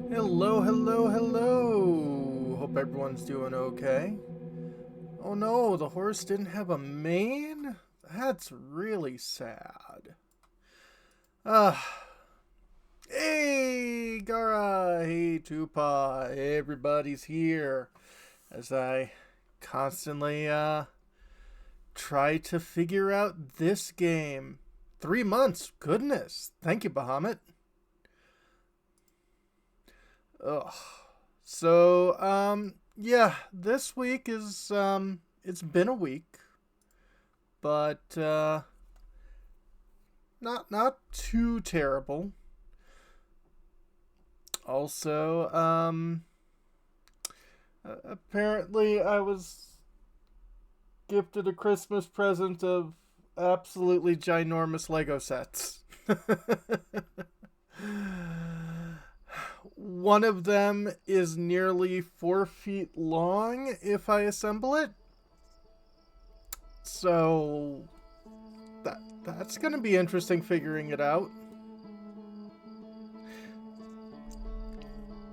Hello, hello, hello. Hope everyone's doing okay. Oh no, the horse didn't have a mane? That's really sad. Ah. Hey, Gara. Hey, Tupa. Everybody's here. As I constantly, try to figure out this game. 3 months. Goodness. Thank you, Bahamut. Ugh. So, yeah, this week is, it's been a week, but, not too terrible. Also, apparently I was gifted a Christmas present of absolutely ginormous Lego sets. One of them is nearly 4 feet long if I assemble it. So that's gonna be interesting figuring it out.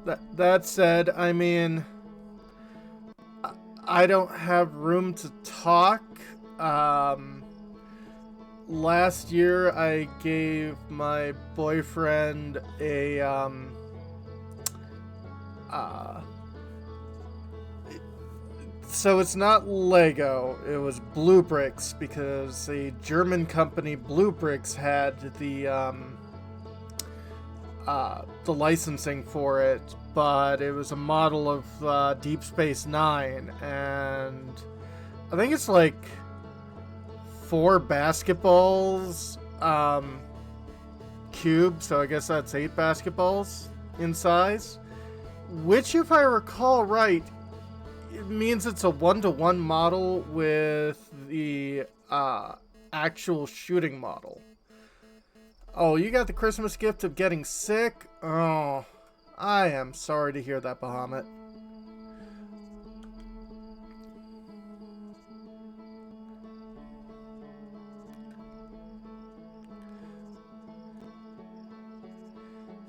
That said, I mean, I don't have room to talk. Last year I gave my boyfriend a so it's not Lego, it was Blue Bricks, because a German company, Blue Bricks, had the licensing for it, but it was a model of Deep Space Nine, and I think it's like 4 basketballs cube, so I guess that's 8 basketballs in size. Which, if I recall right, it means it's a 1-to-1 model with the actual shooting model. Oh, you got the Christmas gift of getting sick? Oh, I am sorry to hear that, Bahamut.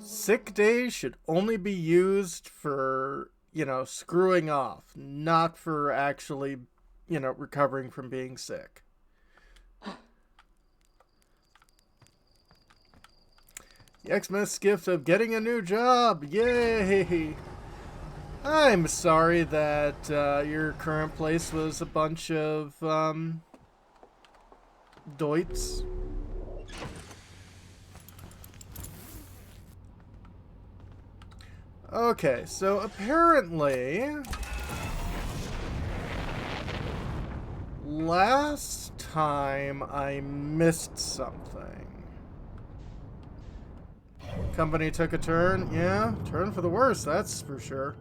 Sick days should only be used for, screwing off, not for actually, recovering from being sick. The Xmas gift of getting a new job. Yay! I'm sorry that your current place was a bunch of doits. Okay, so apparently last time I missed something. Company took a turn. Yeah, turn for the worse, that's for sure.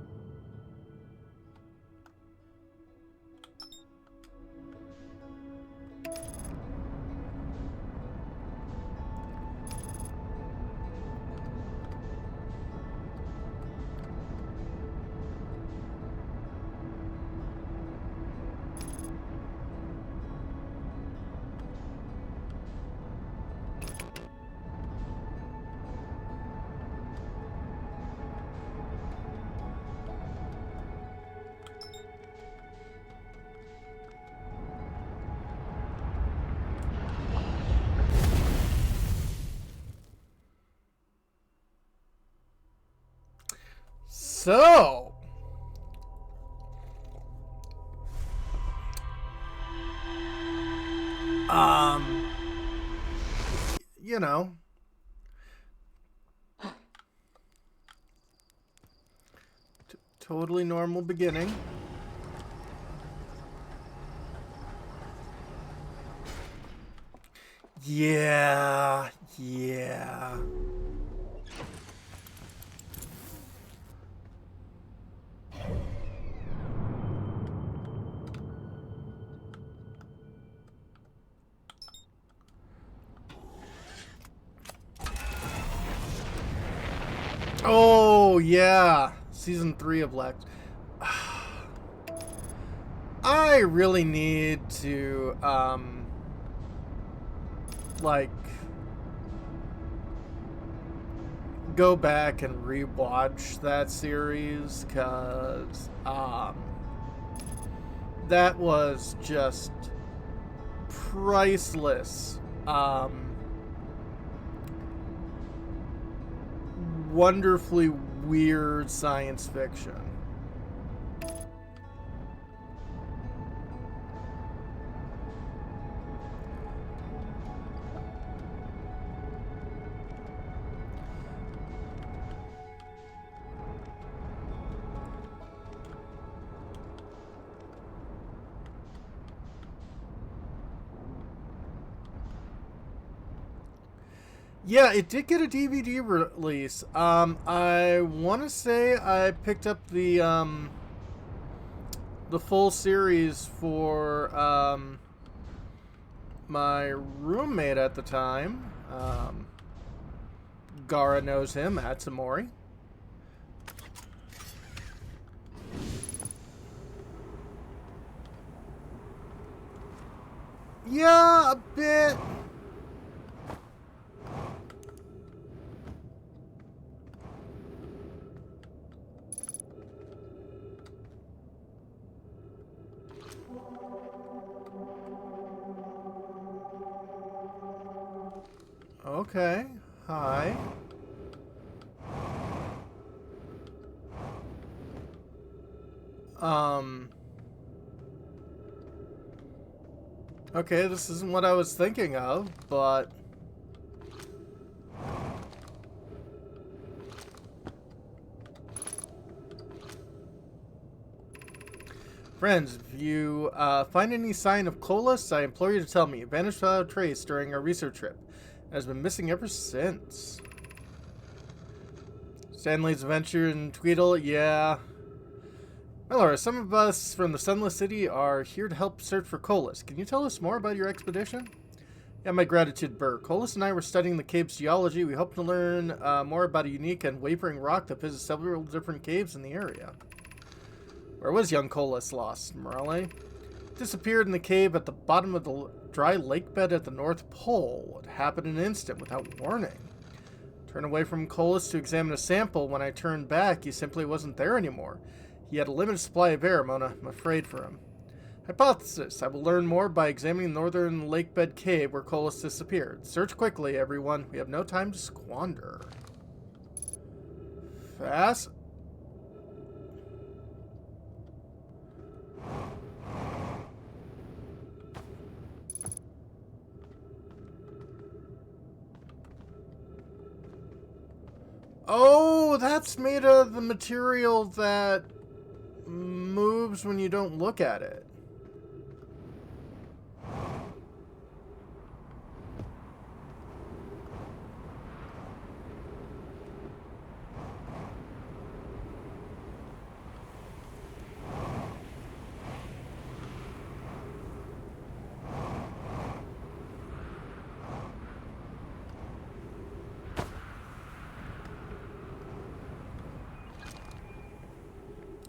So, you know, totally normal beginning. Yeah. Oh, yeah. Season 3 of Lex. I really need to, go back and rewatch that series, because, that was just priceless. Wonderfully weird science fiction. Yeah, it did get a DVD release. I want to say I picked up the full series for my roommate at the time. Gara knows him, Atsumori. Yeah, a bit. Okay. Hi. Okay, this isn't what I was thinking of, but... Friends, if you find any sign of Colas, I implore you to tell me. It vanished without a trace during our research trip. It has been missing ever since. Stanley's adventure in Tweedle, yeah. Melora, some of us from the Sunless City are here to help search for Colas. Can you tell us more about your expedition? Yeah, my gratitude, Burr. Colas and I were studying the cave's geology. We hope to learn more about a unique and wavering rock that visits several different caves in the area. Where was young Colas lost, Morale? Disappeared in the cave at the bottom of the dry lake bed at the North Pole. It happened in an instant, without warning. Turned away from Colas to examine a sample. When I turned back, he simply wasn't there anymore. He had a limited supply of air, Mona. I'm afraid for him. Hypothesis. I will learn more by examining the northern lakebed cave where Colas disappeared. Search quickly, everyone. We have no time to squander. Fast. Oh, that's made of the material that moves when you don't look at it.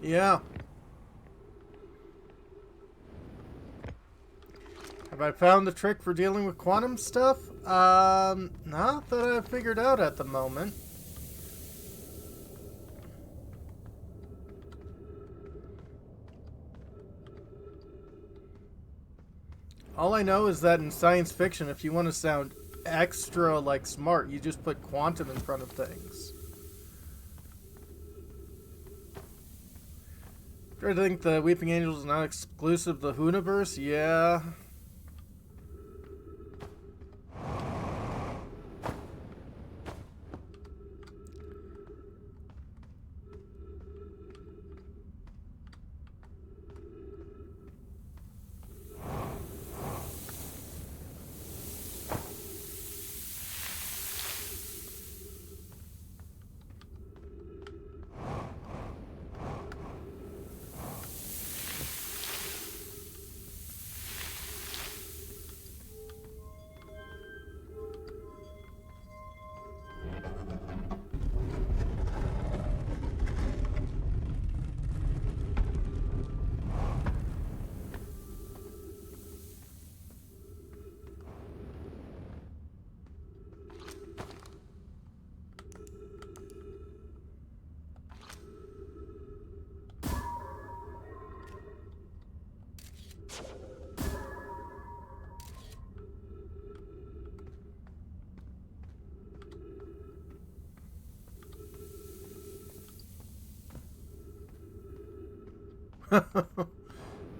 Yeah. Have I found the trick for dealing with quantum stuff? Not that I've figured out at the moment. All I know is that in science fiction, if you want to sound extra, like, smart, you just put quantum in front of things. I think the Weeping Angels is not exclusive to the Hooniverse. Yeah.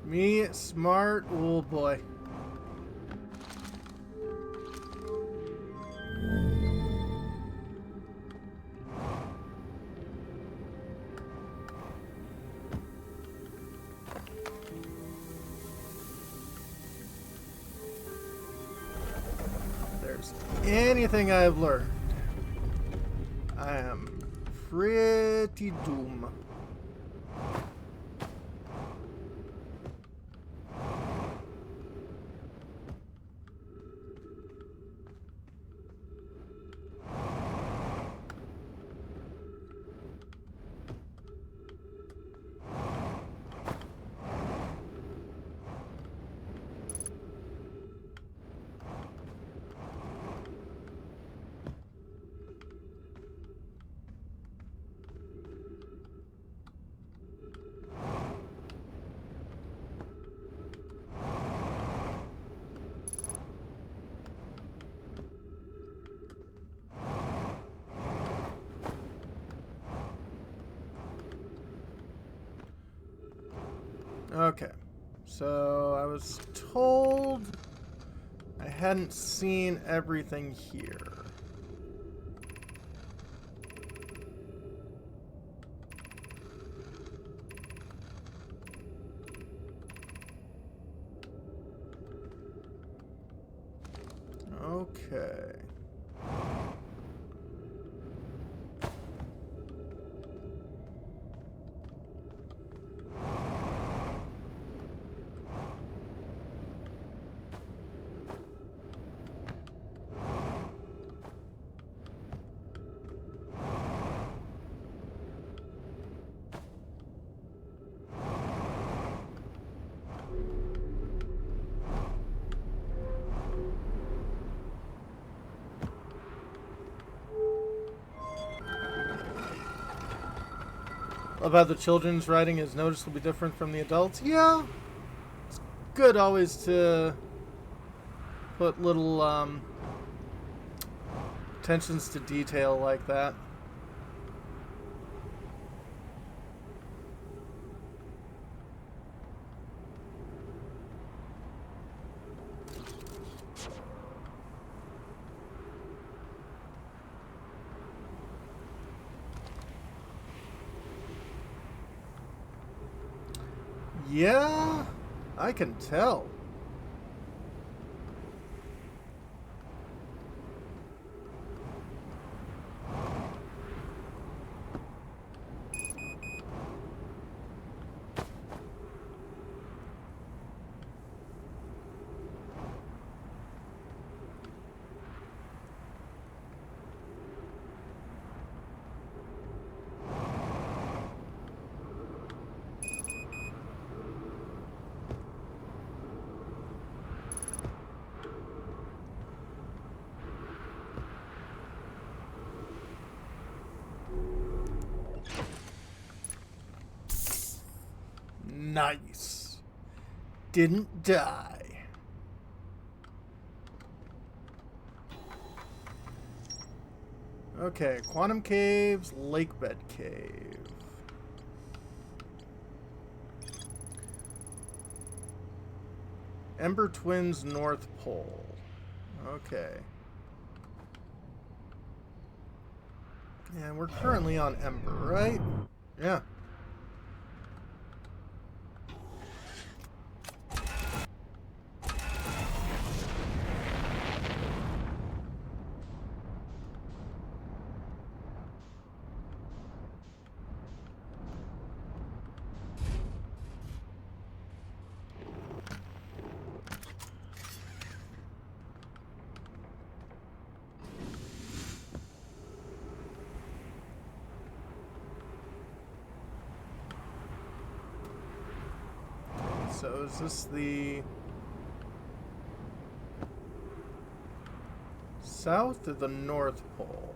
Me, smart, oh boy. If there's anything I've learned, I am pretty doomed. Okay, so I was told I hadn't seen everything here. Okay. About the children's writing is noticeably different from the adults. Yeah, it's good always to put little attentions to detail like that. Yeah, I can tell. Nice. Didn't die. Okay, Quantum Caves, Lakebed Cave. Ember Twins, North Pole. Okay. Yeah, we're currently on Ember, right? Yeah. So is this the South or the North Pole?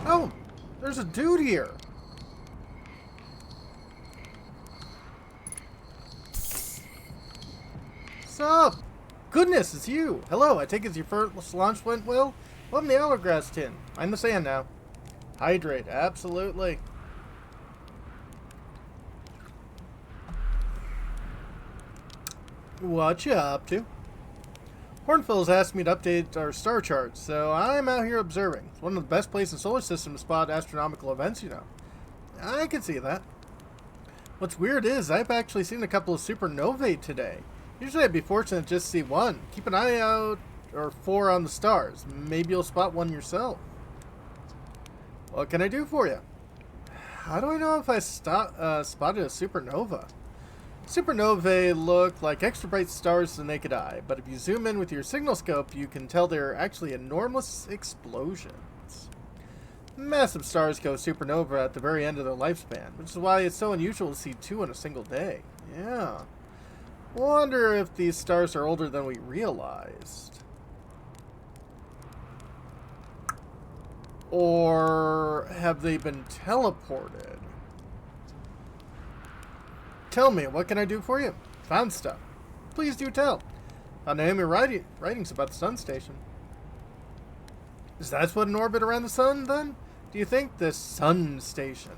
Oh, there's a dude here. Sup? Goodness, it's you. Hello, I take it your first launch went well? Welcome to the Hourglass Tin. I'm the sand now. Hydrate, absolutely. What you up to? Hornfill's asked me to update our star charts, so I'm out here observing. It's one of the best places in the solar system to spot astronomical events, you know. I can see that. What's weird is I've actually seen a couple of supernovae today. Usually I'd be fortunate to just see one. Keep an eye out, or 4 on the stars. Maybe you'll spot one yourself. What can I do for you? How do I know if I spotted a supernova? Supernovae look like extra bright stars to the naked eye, but if you zoom in with your signal scope, you can tell they're actually enormous explosions. Massive stars go supernova at the very end of their lifespan, which is why it's so unusual to see 2 in a single day. Yeah. Wonder if these stars are older than we realized. Or have they been teleported? Tell me, what can I do for you? Found stuff. Please do tell. Naomi writings about the sun station. Is that what an orbit around the sun, then? Do you think? The sun station.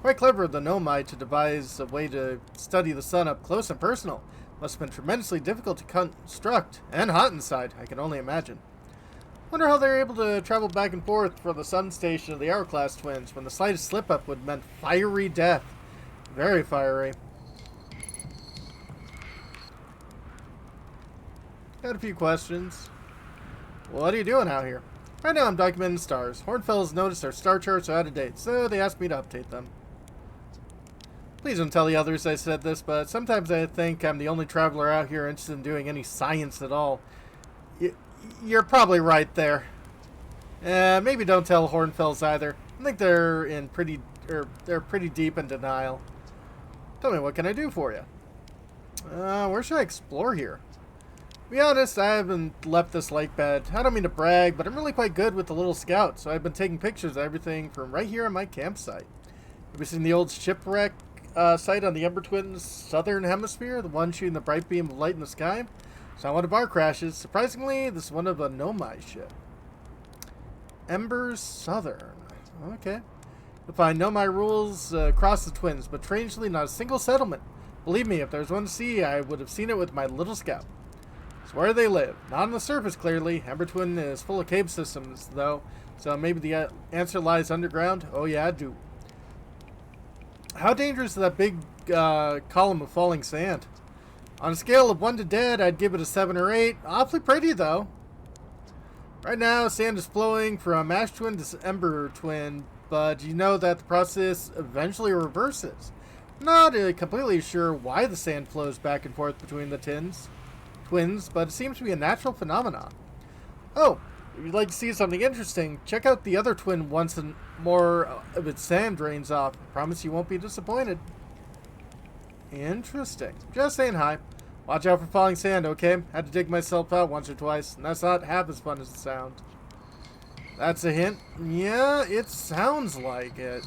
Quite clever of the Nomai to devise a way to study the sun up close and personal. Must have been tremendously difficult to construct, and hot inside, I can only imagine. Wonder how they're able to travel back and forth from the sun station of the Hourglass twins when the slightest slip-up would have meant fiery death. Very fiery. Got a few questions. What are you doing out here? Right now I'm documenting stars. Hornfels noticed our star charts are out of date, so they asked me to update them. Please don't tell the others I said this, but sometimes I think I'm the only traveler out here interested in doing any science at all. You're probably right there. Maybe don't tell Hornfels either. I think they're pretty deep in denial. Tell me, what can I do for you? Where should I explore here? To be honest, I haven't left this lake bed. I don't mean to brag, but I'm really quite good with the little scout, so I've been taking pictures of everything from right here on my campsite. Have you seen the old shipwreck site on the Ember Twins' southern hemisphere? The one shooting the bright beam of light in the sky? It's not one of our crashes. Surprisingly, this is one of a Nomai ship. Ember Southern. Okay. You'll find Nomai rules across the Twins, but strangely not a single settlement. Believe me, if there was one to see, I would have seen it with my little scout. It's where they live. Not on the surface, clearly. Ember Twin is full of cave systems, though, so maybe the answer lies underground? Oh yeah, I do. How dangerous is that big column of falling sand? On a scale of 1 to dead, I'd give it a 7 or 8. Awfully pretty, though. Right now, sand is flowing from Ash Twin to Ember Twin, but you know that the process eventually reverses. Not completely sure why the sand flows back and forth between the twins, but it seems to be a natural phenomenon. Oh, if you'd like to see something interesting, check out the other twin once and more of its sand drains off. Promise you won't be disappointed. Interesting. Just saying hi. Watch out for falling sand, okay? Had to dig myself out once or twice, and that's not half as fun as it sounds. That's a hint? Yeah, it sounds like it.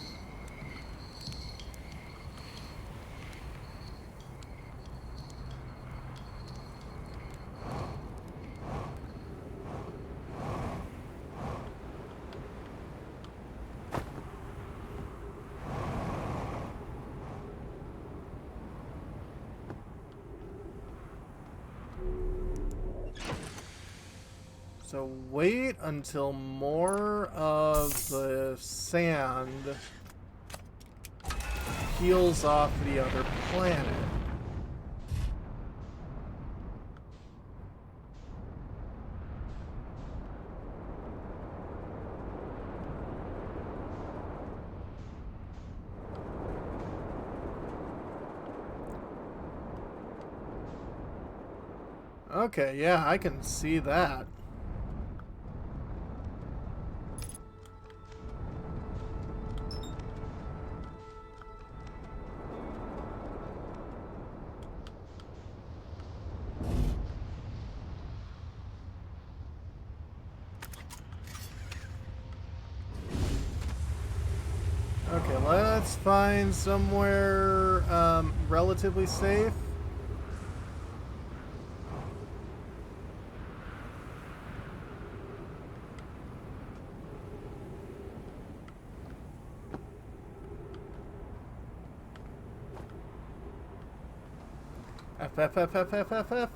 So wait until more of the sand peels off the other planet. Okay, yeah, I can see that. Okay, let's find somewhere relatively safe. F.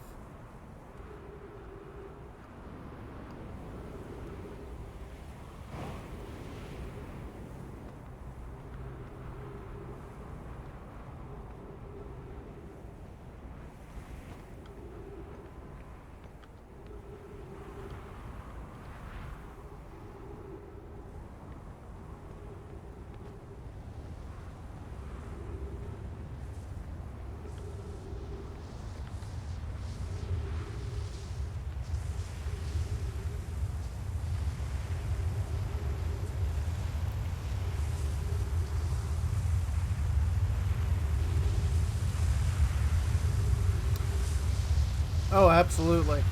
Oh, absolutely.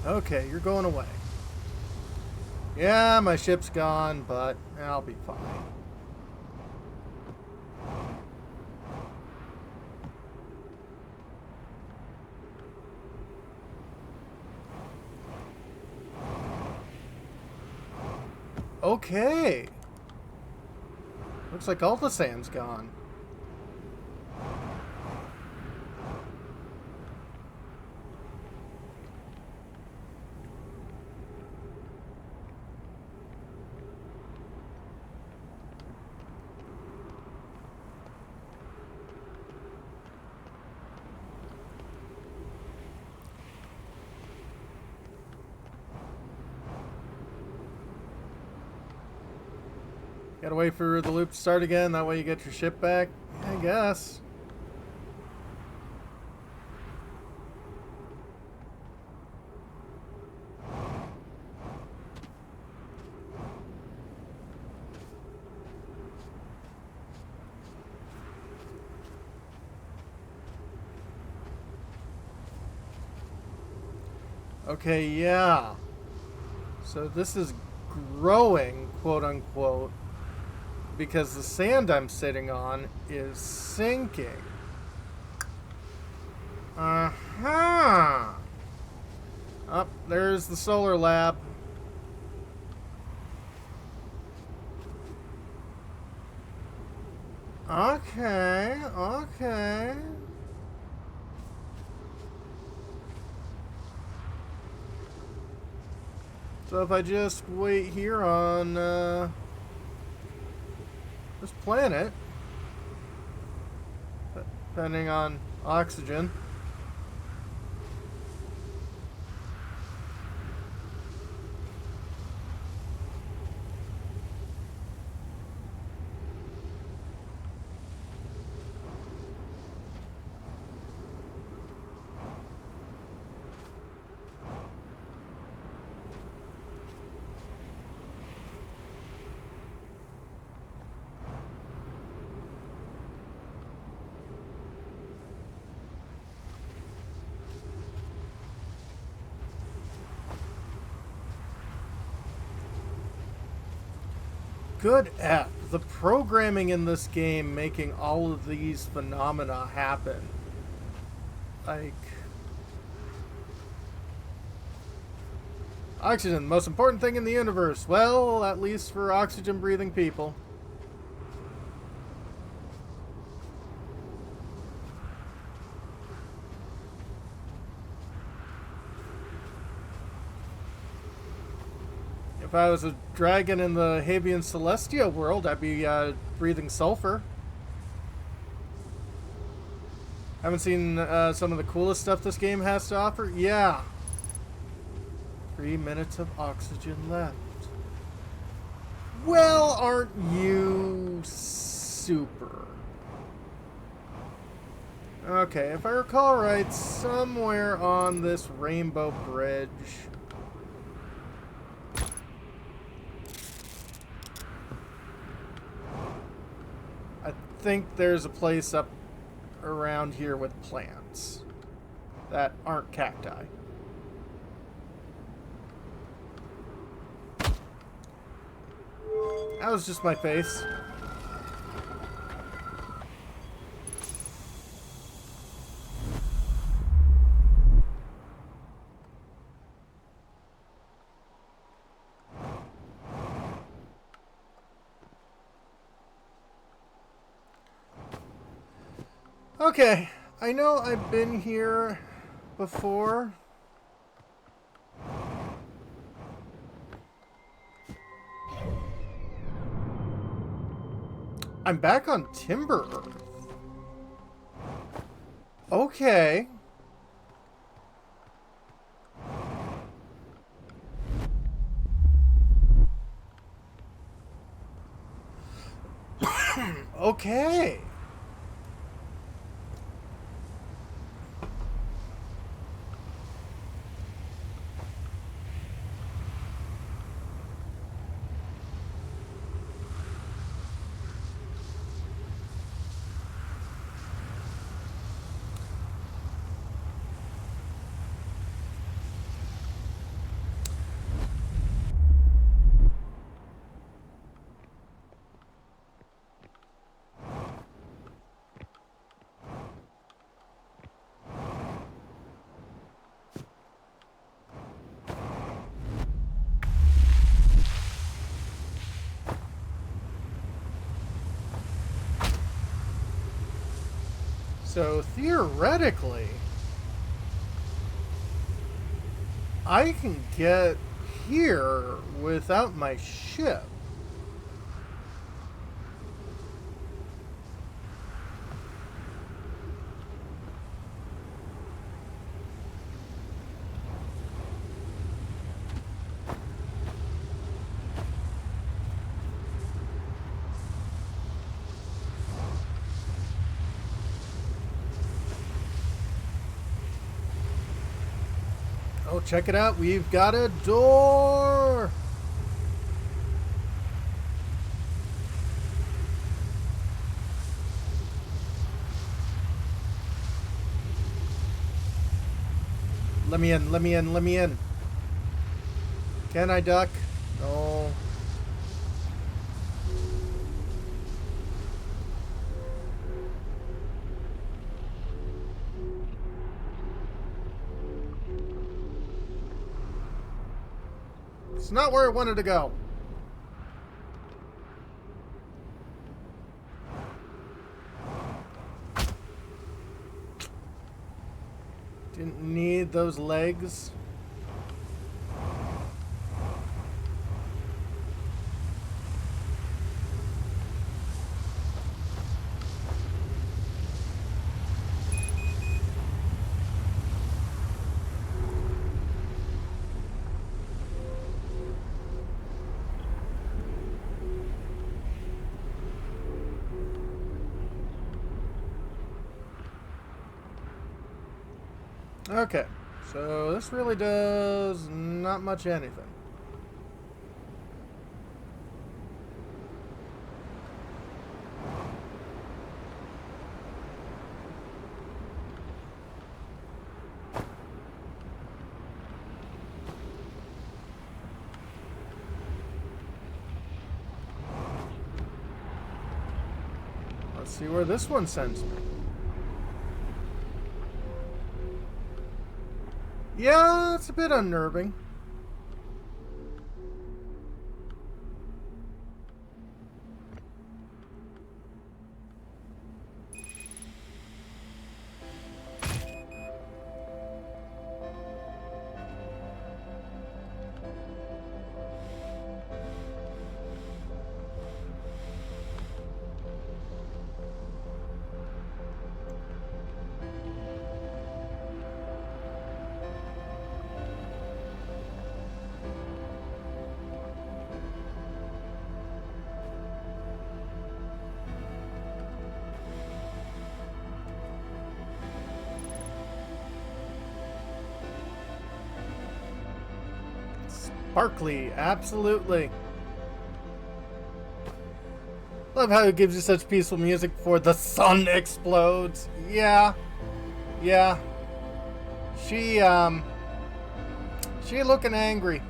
Okay, you're going away. Yeah, my ship's gone, but I'll be fine. Okay. Looks like all the sand's gone. Gotta wait for the loop to start again, that way you get your ship back? I guess. Okay, yeah. So this is growing, quote unquote, because the sand I'm sitting on is sinking. Uh-huh. Up, there's the solar lab. Okay, okay. So if I just wait here on this planet, depending on oxygen. Good F. The programming in this game making all of these phenomena happen. Like... Oxygen, the most important thing in the universe. Well, at least for oxygen-breathing people. If I was a dragon in the Havian Celestia world, I'd be breathing sulfur. Haven't seen some of the coolest stuff this game has to offer? Yeah. 3 minutes of oxygen left. Well, aren't you super? Okay, if I recall right, somewhere on this rainbow bridge... I think there's a place up around here with plants that aren't cacti. That was just my face. Okay, I know I've been here before. I'm back on Timber Earth. Okay. Okay. So theoretically, I can get here without my ship. Oh, check it out. We've got a door. Let me in, let me in, let me in. Can I duck? No. It's not where I wanted to go. Didn't need those legs. Okay, so this really does not much anything. Let's see where this one sends me. Yeah, it's a bit unnerving. Sparkly, absolutely. Love how it gives you such peaceful music before the sun explodes. Yeah. Yeah. She looking angry.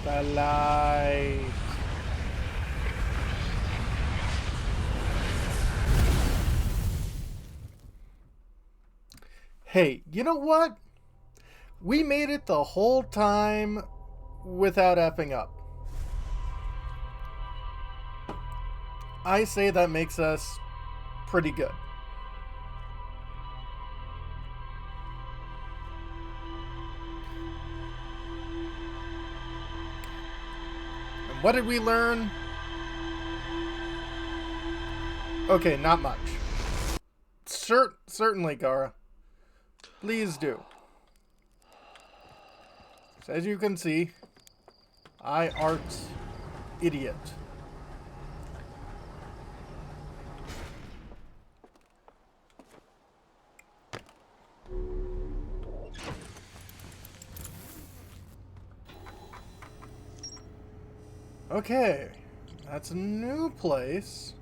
The light. Hey, you know what? We made it the whole time without effing up. I say that makes us pretty good. And what did we learn? Okay, not much. Certainly, Gara. Please do. So as you can see, I art idiot. Okay, That's a new place.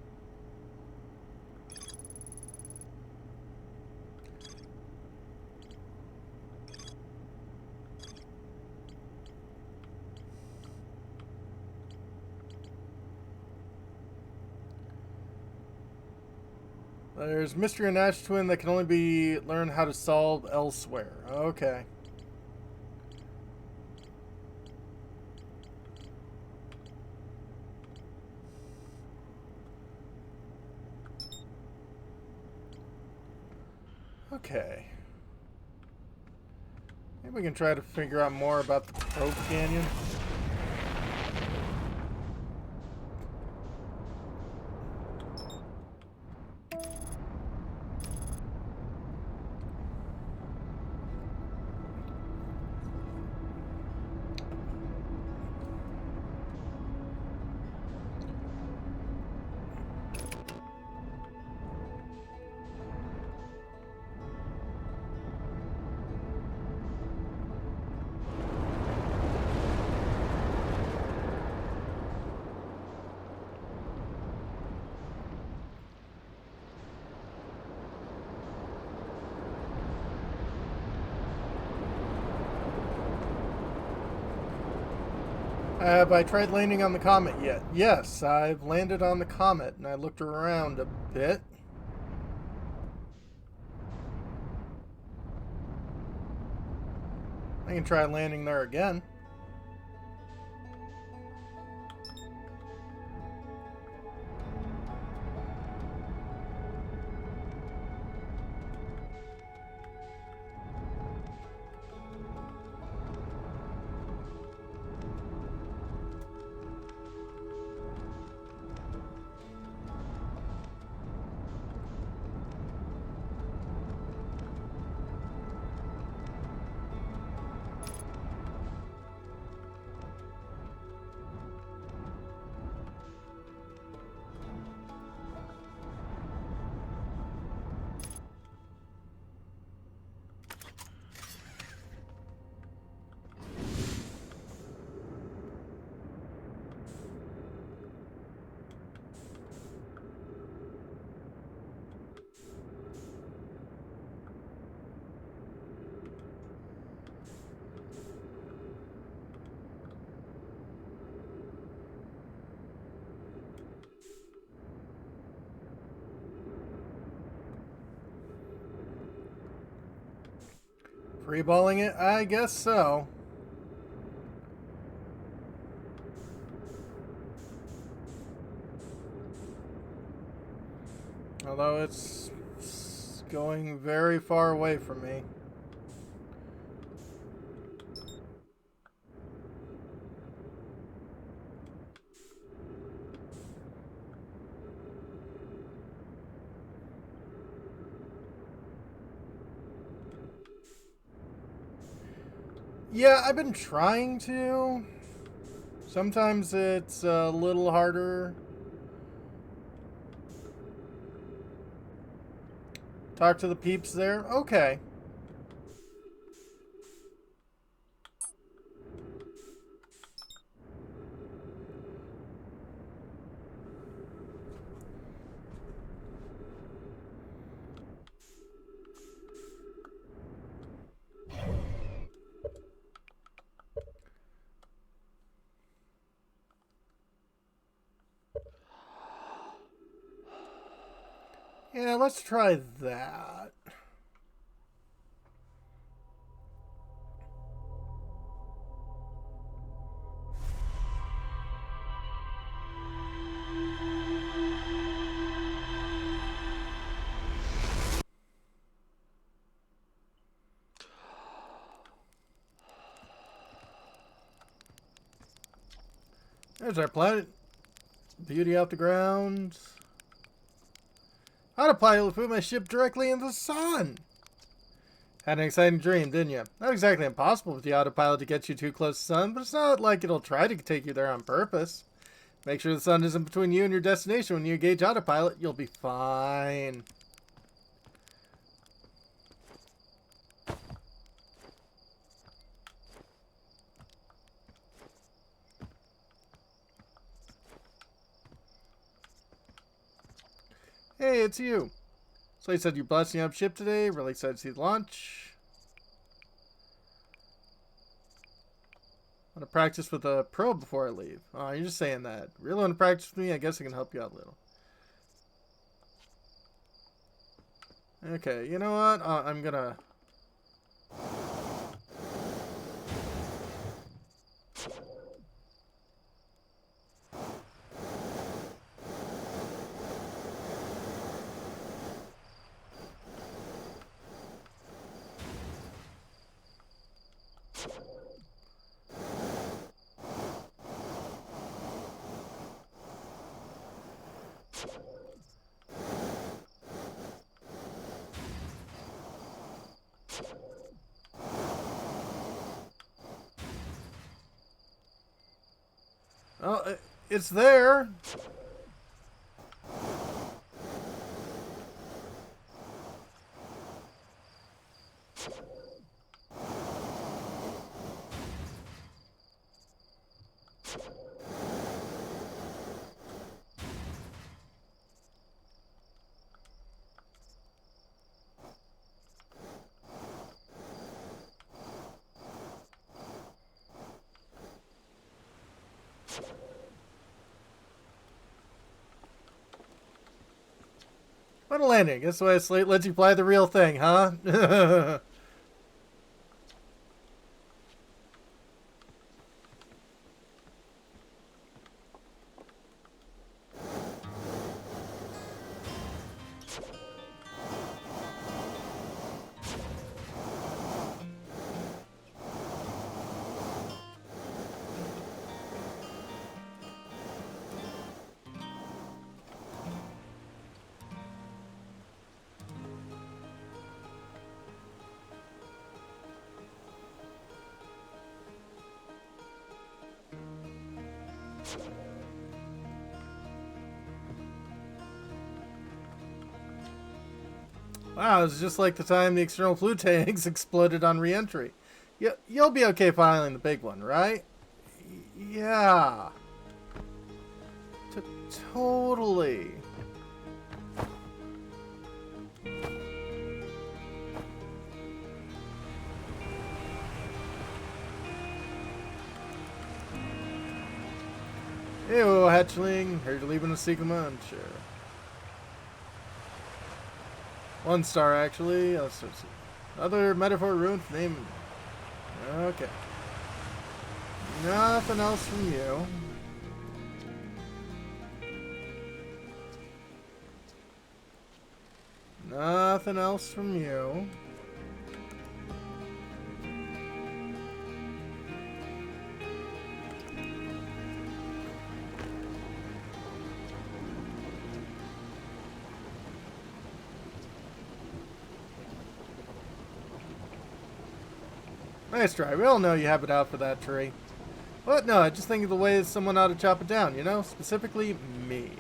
There's mystery and Ash Twin that can only be learned how to solve elsewhere. Okay. Okay. Maybe we can try to figure out more about the Probe Canyon. Have I tried landing on the comet yet? Yes, I've landed on the comet, and I looked around a bit. I can try landing there again. Freeballing it? I guess so. Although it's going very far away from me. Yeah, I've been trying to. Sometimes it's a little harder. Talk to the peeps there? Okay. Yeah, let's try that. There's our planet. Beauty off the ground. Autopilot put my ship directly in the sun. Had an exciting dream, didn't you? Not exactly impossible with the autopilot to get you too close to the sun, but it's not like it'll try to take you there on purpose. Make sure the sun isn't between you and your destination when you engage autopilot. You'll be fine. Hey, it's you. So you said you're blasting up ship today. Really excited to see the launch. Want to practice with a pro before I leave. Oh, you're just saying that. Really want to practice with me? I guess I can help you out a little. Okay, you know what? I'm gonna... Oh, it's there. What a landing. That's why Slate lets you fly the real thing, huh? Wow, it's just like the time the external fluid tanks exploded on re-entry. You'll be okay filing the big one, right? Yeah. Totally. Ew, hatchling. Heard you're leaving a secret month. Sure. 1 star, actually. Another metaphor ruined for name. Okay. Nothing else from you. Nothing else from you. Nice try. We all know you have it out for that tree. But no, I just think of the way someone ought to chop it down, you know? Specifically, me.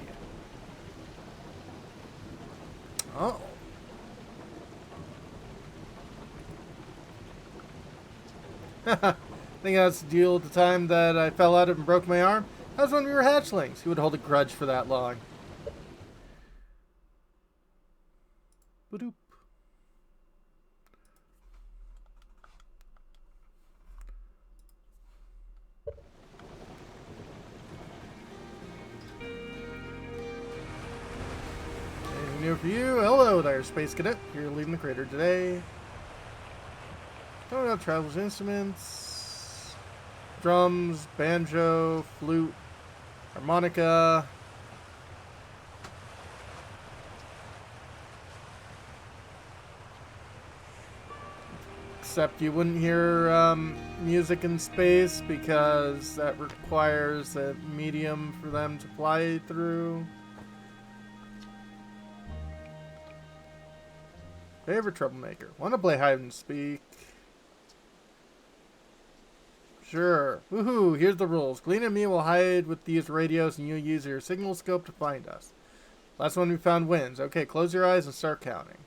Oh. Think that's the deal at the time that I fell out and broke my arm? That was when we were hatchlings. Who would hold a grudge for that long? Ba-doop. Anything new for you? Hello there, Space Cadet. You're leaving the crater today. Talking about traveler's instruments. Drums, banjo, flute, harmonica. Except you wouldn't hear music in space because that requires a medium for them to fly through. Favorite troublemaker. Want to play hide and speak? Sure. Woohoo, here's the rules. Glean and me will hide with these radios and you'll use your signal scope to find us. Last one we found wins. Okay, close your eyes and start counting.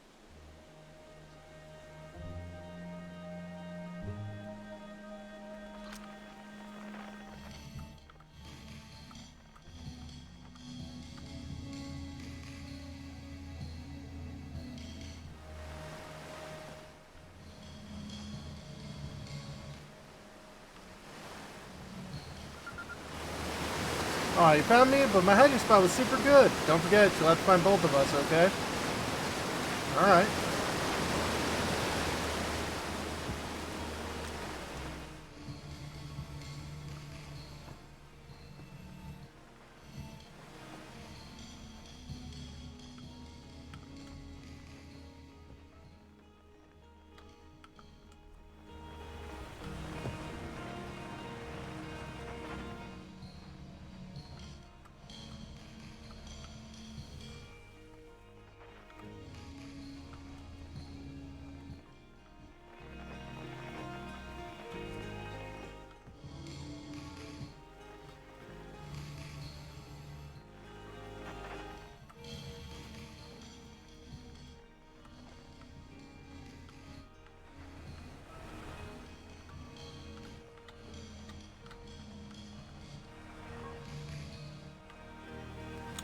Oh, you found me, but my hiding spot was super good. Don't forget, you'll have to find both of us, okay? Alright.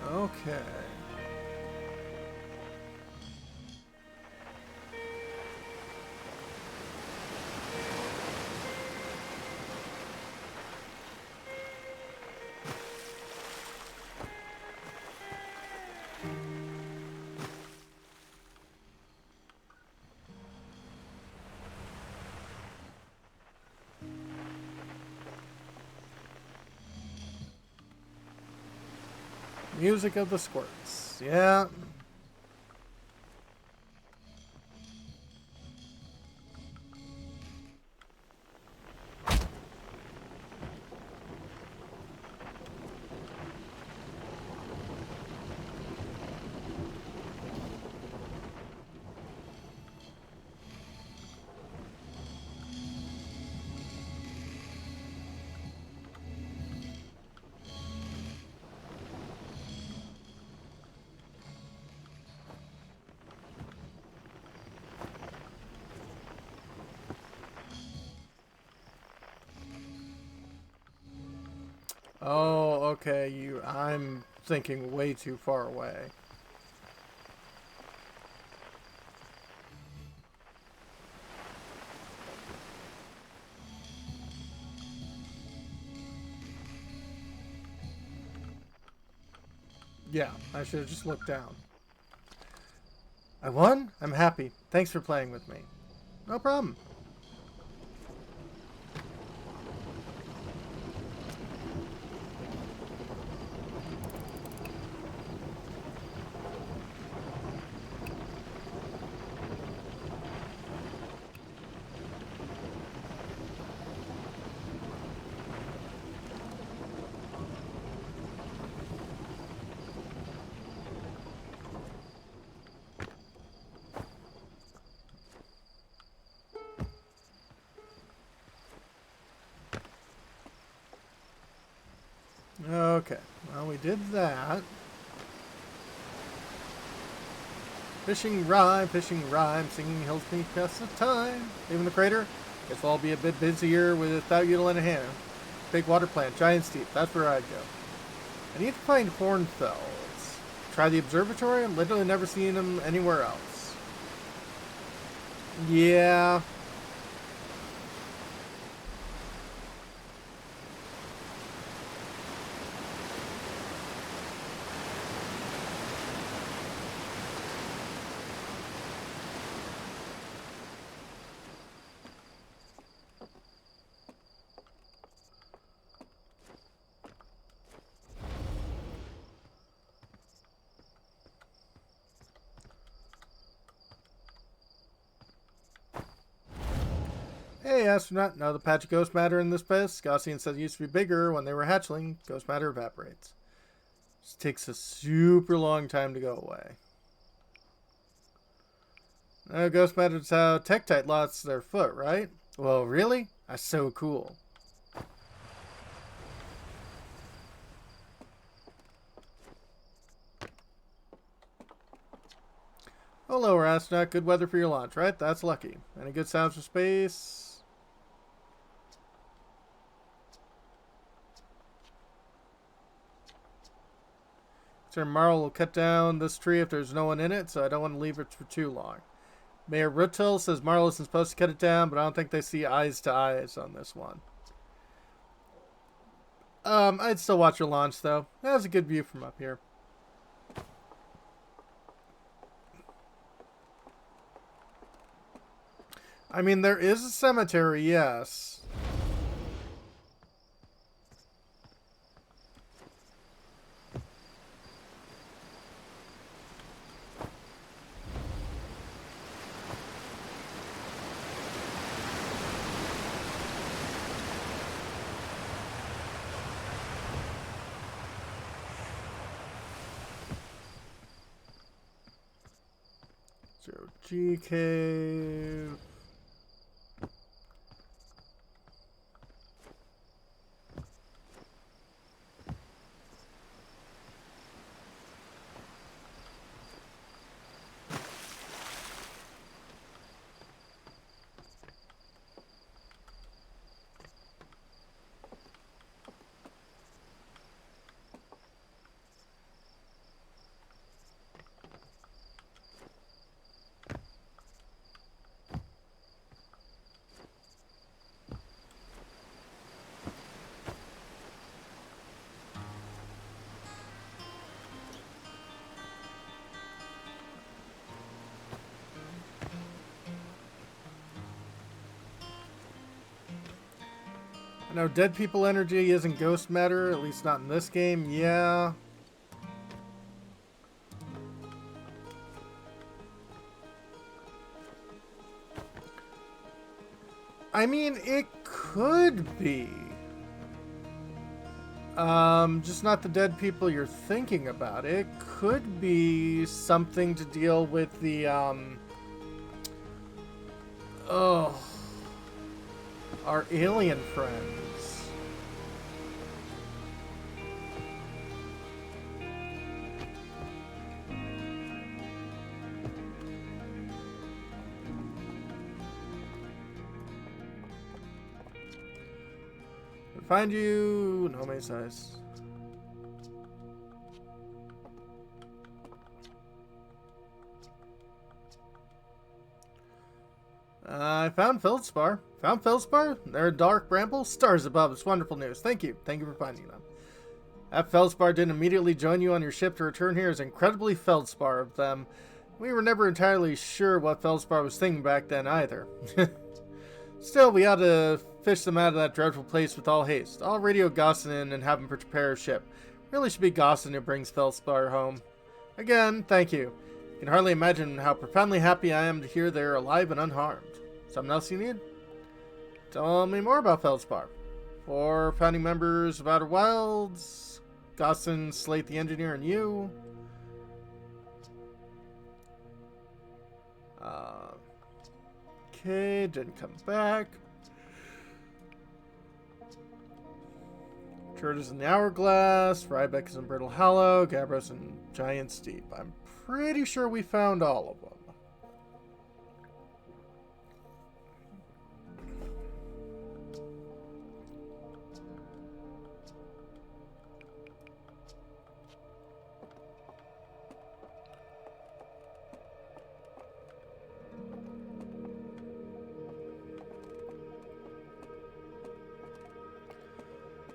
Okay. Music of the Squirts. Yeah. Oh, okay. I'm thinking way too far away. Yeah, I should have just looked down. I won? I'm happy. Thanks for playing with me. No problem. Okay, well, we did that. Fishing rhyme, singing helps me pass the time. Even the crater? Guess I'll be a bit busier without you to lend a hand. Big water plant, giant steep, that's where I'd go. I need to find hornfells. Try the observatory? I've literally never seen them anywhere else. Yeah. Hey, astronaut. Know the patch of ghost matter in this place? Gaussian said it used to be bigger when they were hatchling. Ghost matter evaporates. It takes a super long time to go away. Ghost matter's how Tektite lost their foot, right? Well, really? That's so cool. Hello, astronaut. Good weather for your launch, right? That's lucky. Any good sounds for space? Sir Marl will cut down this tree if there's no one in it, so I don't want to leave it for too long. Mayor Ruttel says Marl isn't supposed to cut it down, but I don't think they see eyes to eyes on this one. I'd still watch your launch, though. That was a good view from up here. I mean, there is a cemetery, yes. Zero G cave. I know dead people energy isn't ghost matter, at least not in this game. Yeah. I mean, it could be. Just not the dead people you're thinking about. It could be something to deal with the, oh, our alien friends. Find you, no many size. I found Feldspar. Found Feldspar? They're dark bramble? Stars above. It's wonderful news. Thank you. Thank you for finding them. That Feldspar didn't immediately join you on your ship to return here is incredibly Feldspar of them. We were never entirely sure what Feldspar was thinking back then either. Still, we ought to fish them out of that dreadful place with all haste. I'll radio Gosselin and have him prepare a ship. Really should be Gosselin who brings Feldspar home. Again, thank you. You can hardly imagine how profoundly happy I am to hear they're alive and unharmed. Something else you need? Tell me more about Feldspar. 4 founding members of Outer Wilds. Gosselin, Slate the Engineer, and you. Okay, didn't come back. Turd is in the Hourglass. Rybeck is in Brittle Hollow. Gabros in Giant's Deep. I'm pretty sure we found all of them.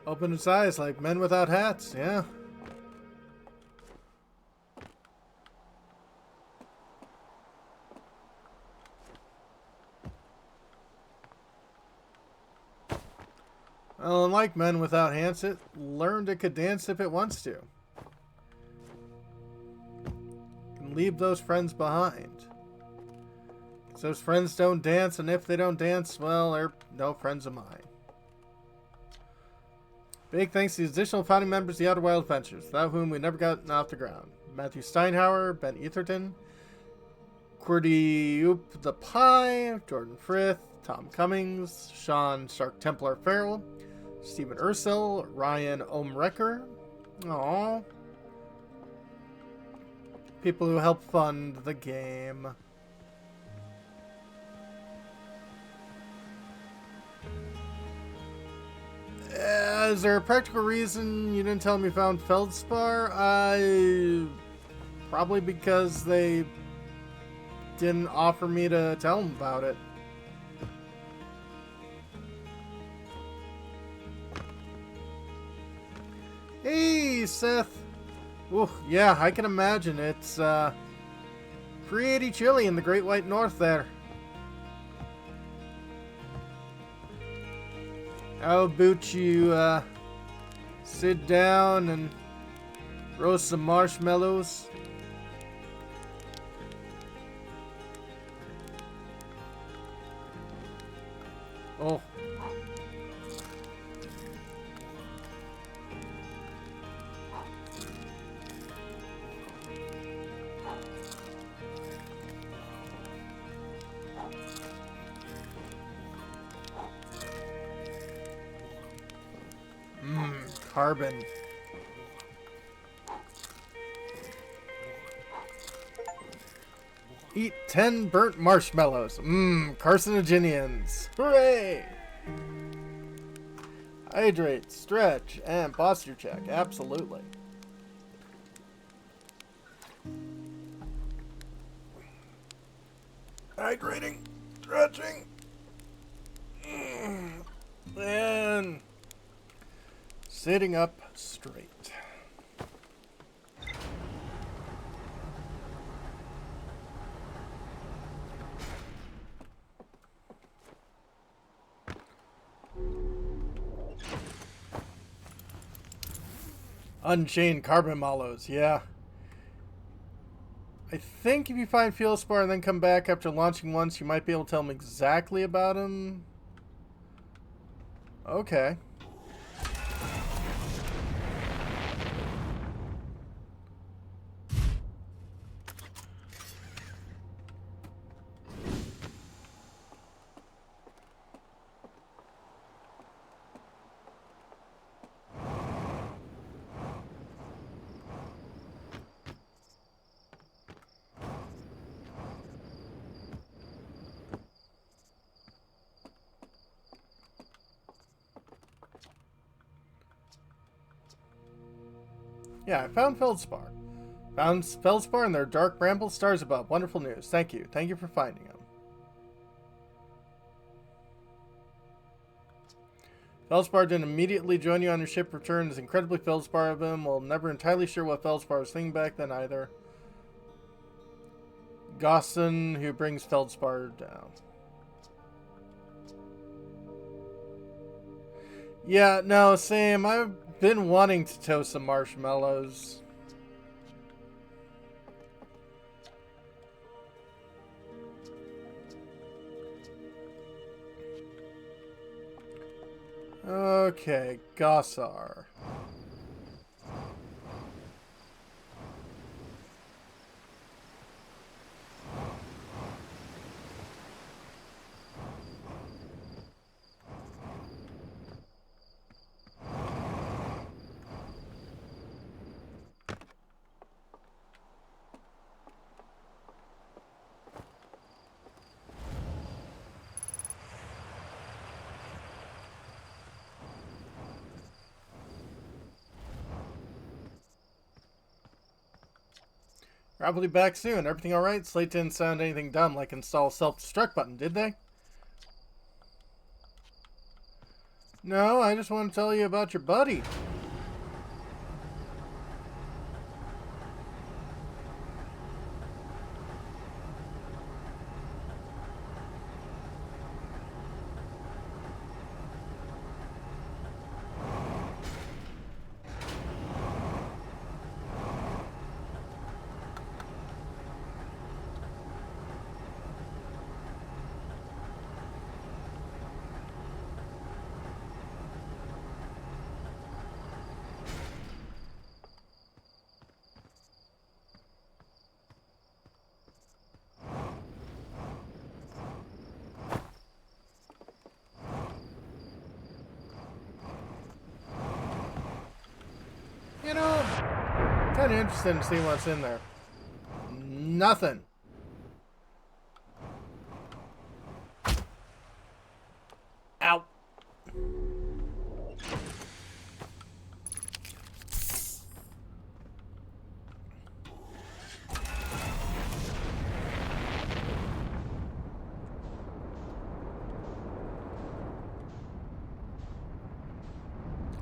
Open its eyes like men without hats, yeah. Well, unlike men without hats, it learned it could dance if it wants to. And leave those friends behind. 'Cause those friends don't dance, and if they don't dance, well, they're no friends of mine. Big thanks to the additional founding members of the Outer Wild Adventures, without whom we never got off the ground. Matthew Steinhauer, Ben Etherton, Qwerty Oop the Pie, Jordan Frith, Tom Cummings, Sean Shark Templar Farrell, Stephen Ursil, Ryan Omrecker. Aww. People who help fund the game. Is there a practical reason you didn't tell me you found Feldspar? Probably because they didn't offer me to tell them about it. Hey, Seth. Ooh, yeah, I can imagine. It's pretty chilly in the Great White North there. How about you sit down and roast some marshmallows? Oh. Carbon. Eat 10 burnt marshmallows. Carcinogens. Hooray! Hydrate, stretch, and posture check. Absolutely. Hydrating, stretching, and sitting up straight. Unchained carbon mallows, yeah. I think if you find Feldspar and then come back after launching once, you might be able to tell them exactly about him. Okay. Yeah, I found Feldspar. Found Feldspar and their dark bramble stars above. Wonderful news. Thank you. Thank you for finding them. Feldspar didn't immediately join you on your ship. Return is incredibly Feldspar of him. Well, never entirely sure what Feldspar was thinking back then either. Gosson, who brings Feldspar down. Yeah, no, Sam, I've been wanting to toast some marshmallows. Okay, Gossar. Probably back soon. Everything alright? Slate didn't sound anything dumb like install self-destruct button, did they? No, I just want to tell you about your buddy. You know, kind of interested to see what's in there. Nothing. Ow.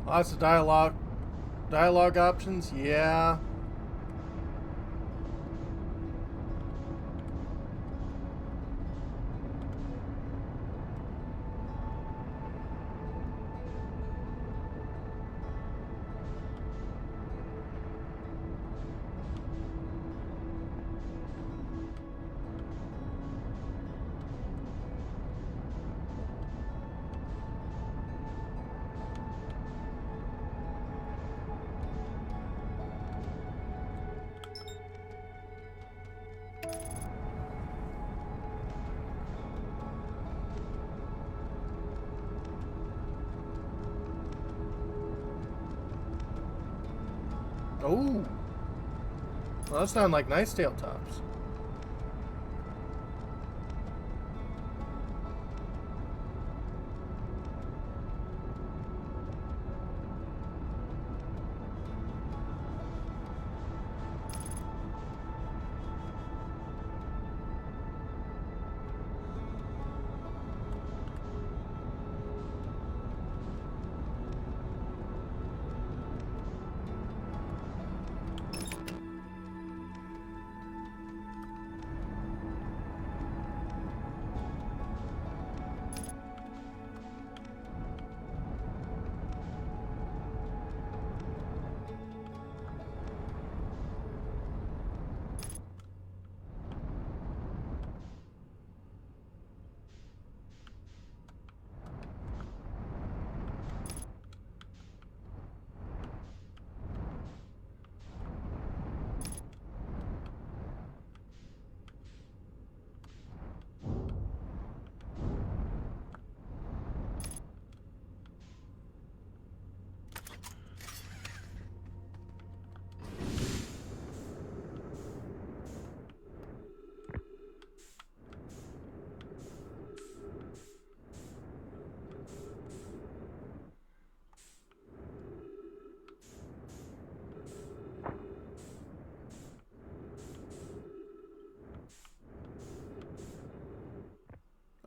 Lots of dialogue. Dialogue options, yeah. Oh, well, that sounds like nice tailtops.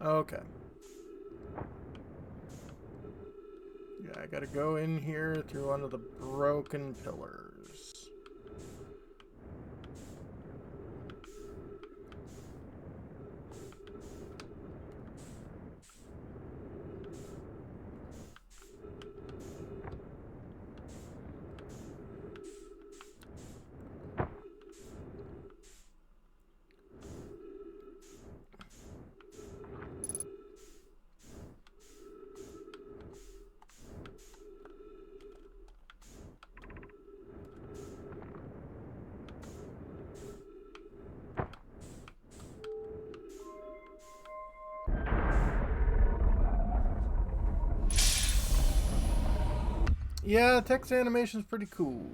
Okay. Yeah, I gotta go in here through one of the broken pillars. Yeah, text animation's pretty cool.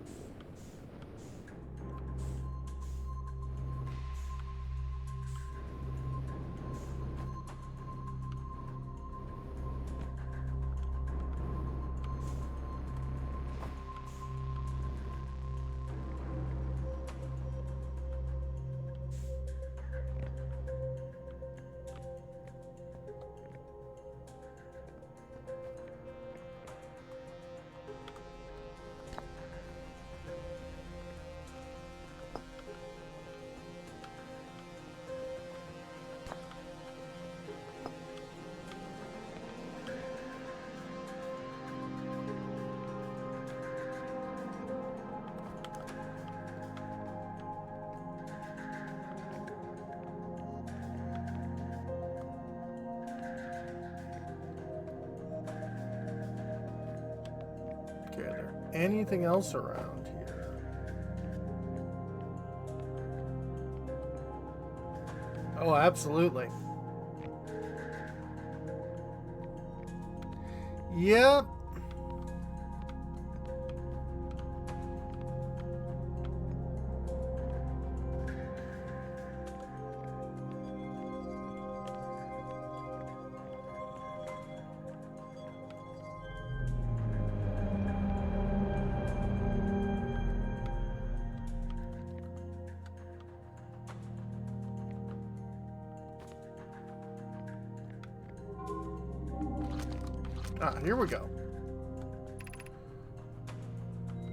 Okay, are there anything else around here? Oh, absolutely. Yep. Ah, here we go.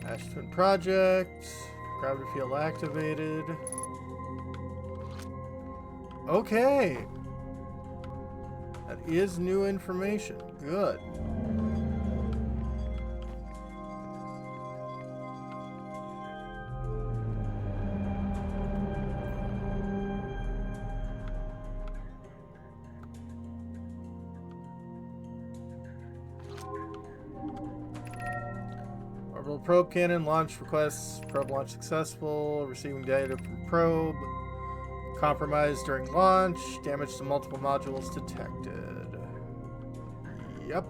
That Ash Twin Project. Gravity field activated. Okay. That is new information. Good. Orbital probe cannon launch requests. Probe launch successful. Receiving data from probe. Compromised during launch. Damage to multiple modules detected. Yep.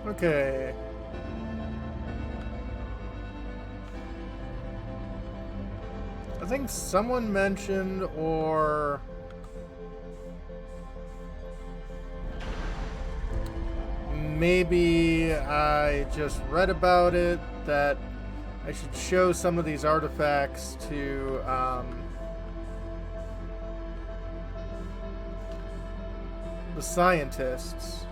Okay. I think someone mentioned, or maybe I just read about it, that I should show some of these artifacts to the scientists.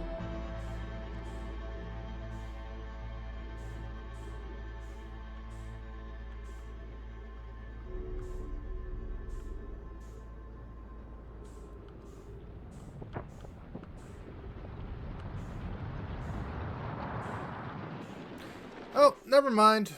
Oh, never mind.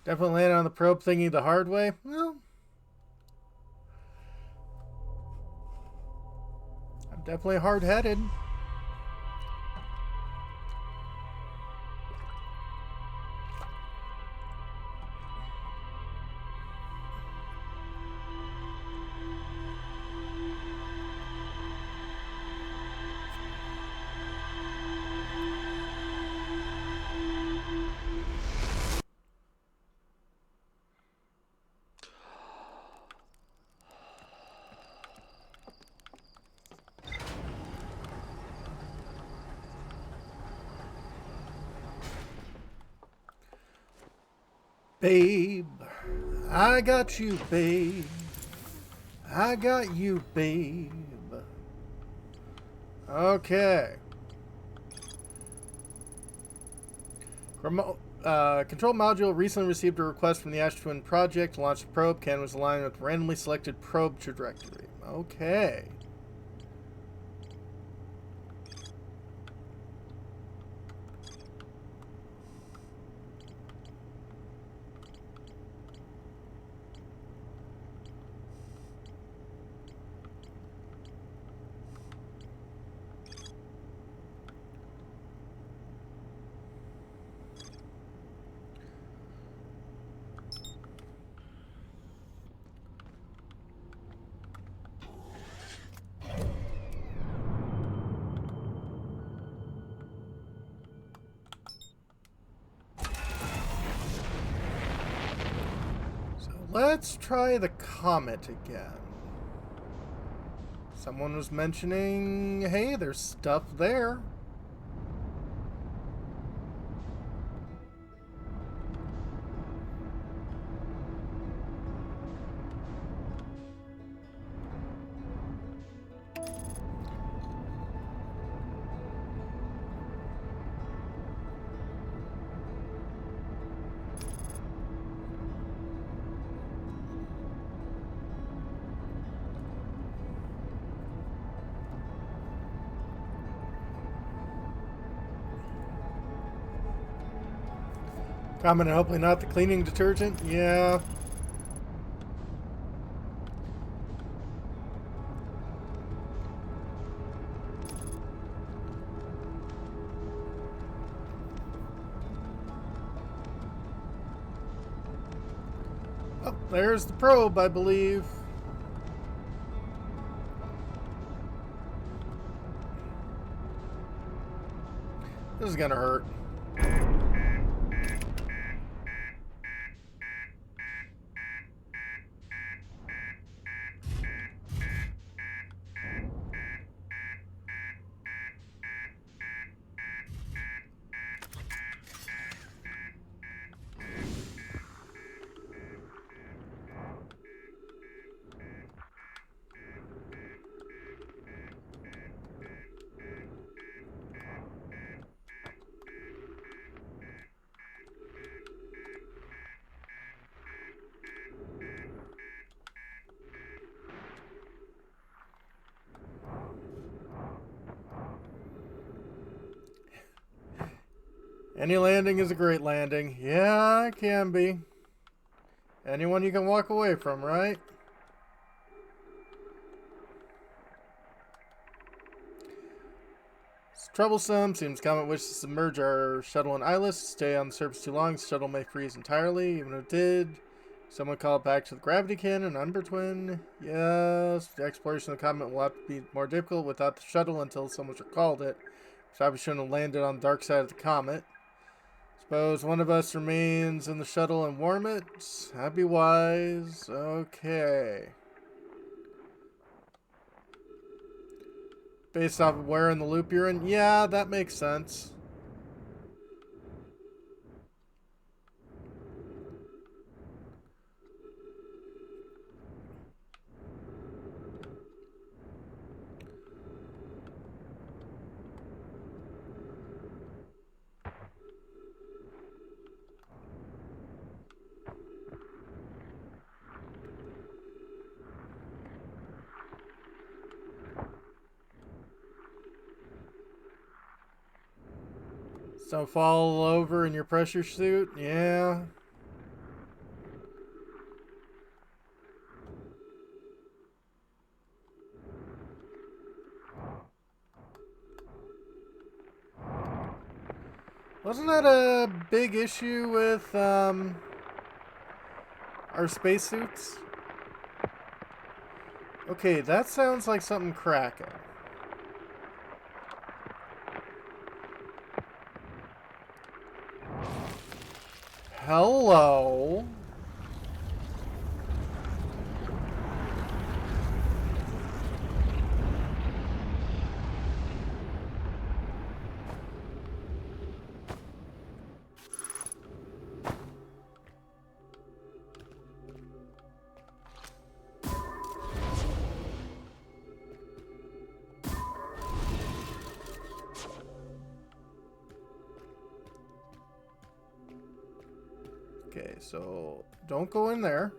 Definitely landed on the probe thingy the hard way. Well, I'm definitely hard-headed. Babe, I got you, babe. I got you, babe. Okay. Control module recently received a request from the Ash Twin Project to launch the probe. Cannon was aligned with randomly selected probe trajectory. Okay. Let's try the comet again. Someone was mentioning, hey, there's stuff there. Common and hopefully not the cleaning detergent. Yeah. Oh, there's the probe, I believe. This is gonna hurt. Any landing is a great landing. Yeah, it can be. Anyone you can walk away from, right? It's troublesome. Seems Comet wishes to submerge our shuttle in Eyeless. Stay on the surface too long, the shuttle may freeze entirely. Even if it did, someone call it back to the gravity cannon, Umbra Twin. Yes, the exploration of the Comet will have to be more difficult without the shuttle until someone's recalled it. Probably shouldn't have landed on the dark side of the Comet. Suppose one of us remains in the shuttle and warm it? That'd be wise. Okay. Based off of where in the loop you're in? Yeah, that makes sense. So fall over in your pressure suit? Yeah. Wasn't that a big issue with our spacesuits? Okay, that sounds like something cracking. Hello. Okay, so don't go in there.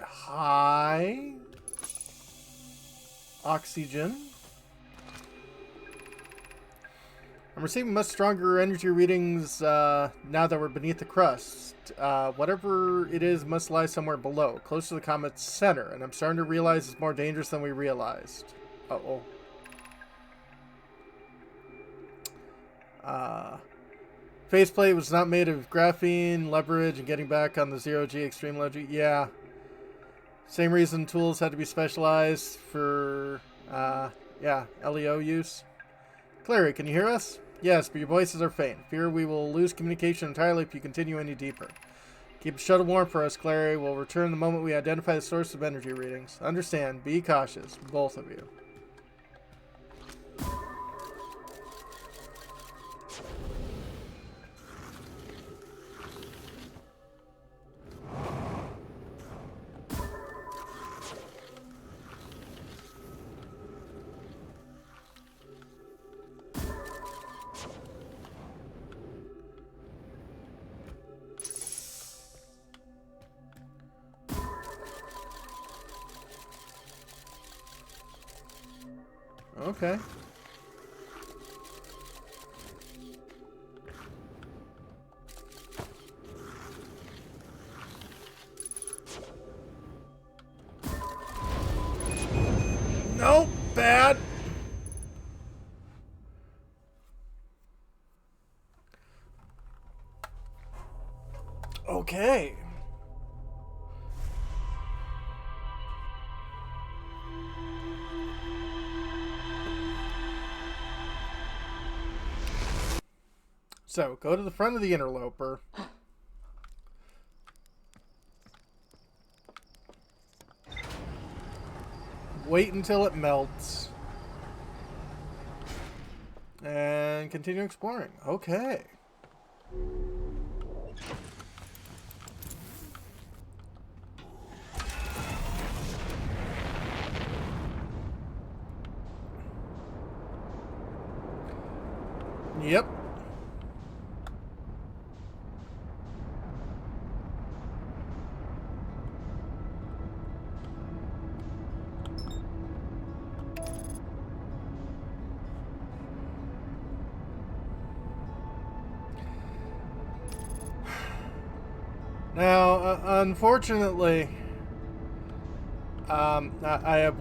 Hi. Oxygen. I'm receiving much stronger energy readings now that we're beneath the crust. Whatever it is must lie somewhere below, close to the comet's center, and I'm starting to realize it's more dangerous than we realized. Uh-oh. Faceplate was not made of graphene, leverage, and getting back on the zero-G extreme logic. Yeah. Same reason tools had to be specialized for, yeah, LEO use. Clary, can you hear us? Yes, but your voices are faint. Fear we will lose communication entirely if you continue any deeper. Keep the shuttle warm for us, Clary. We'll return the moment we identify the source of energy readings. Understand. Be cautious, both of you. Okay. Okay. So, go to the front of the interloper. Wait until it melts. And continue exploring. Okay. Yep. Now, unfortunately, I have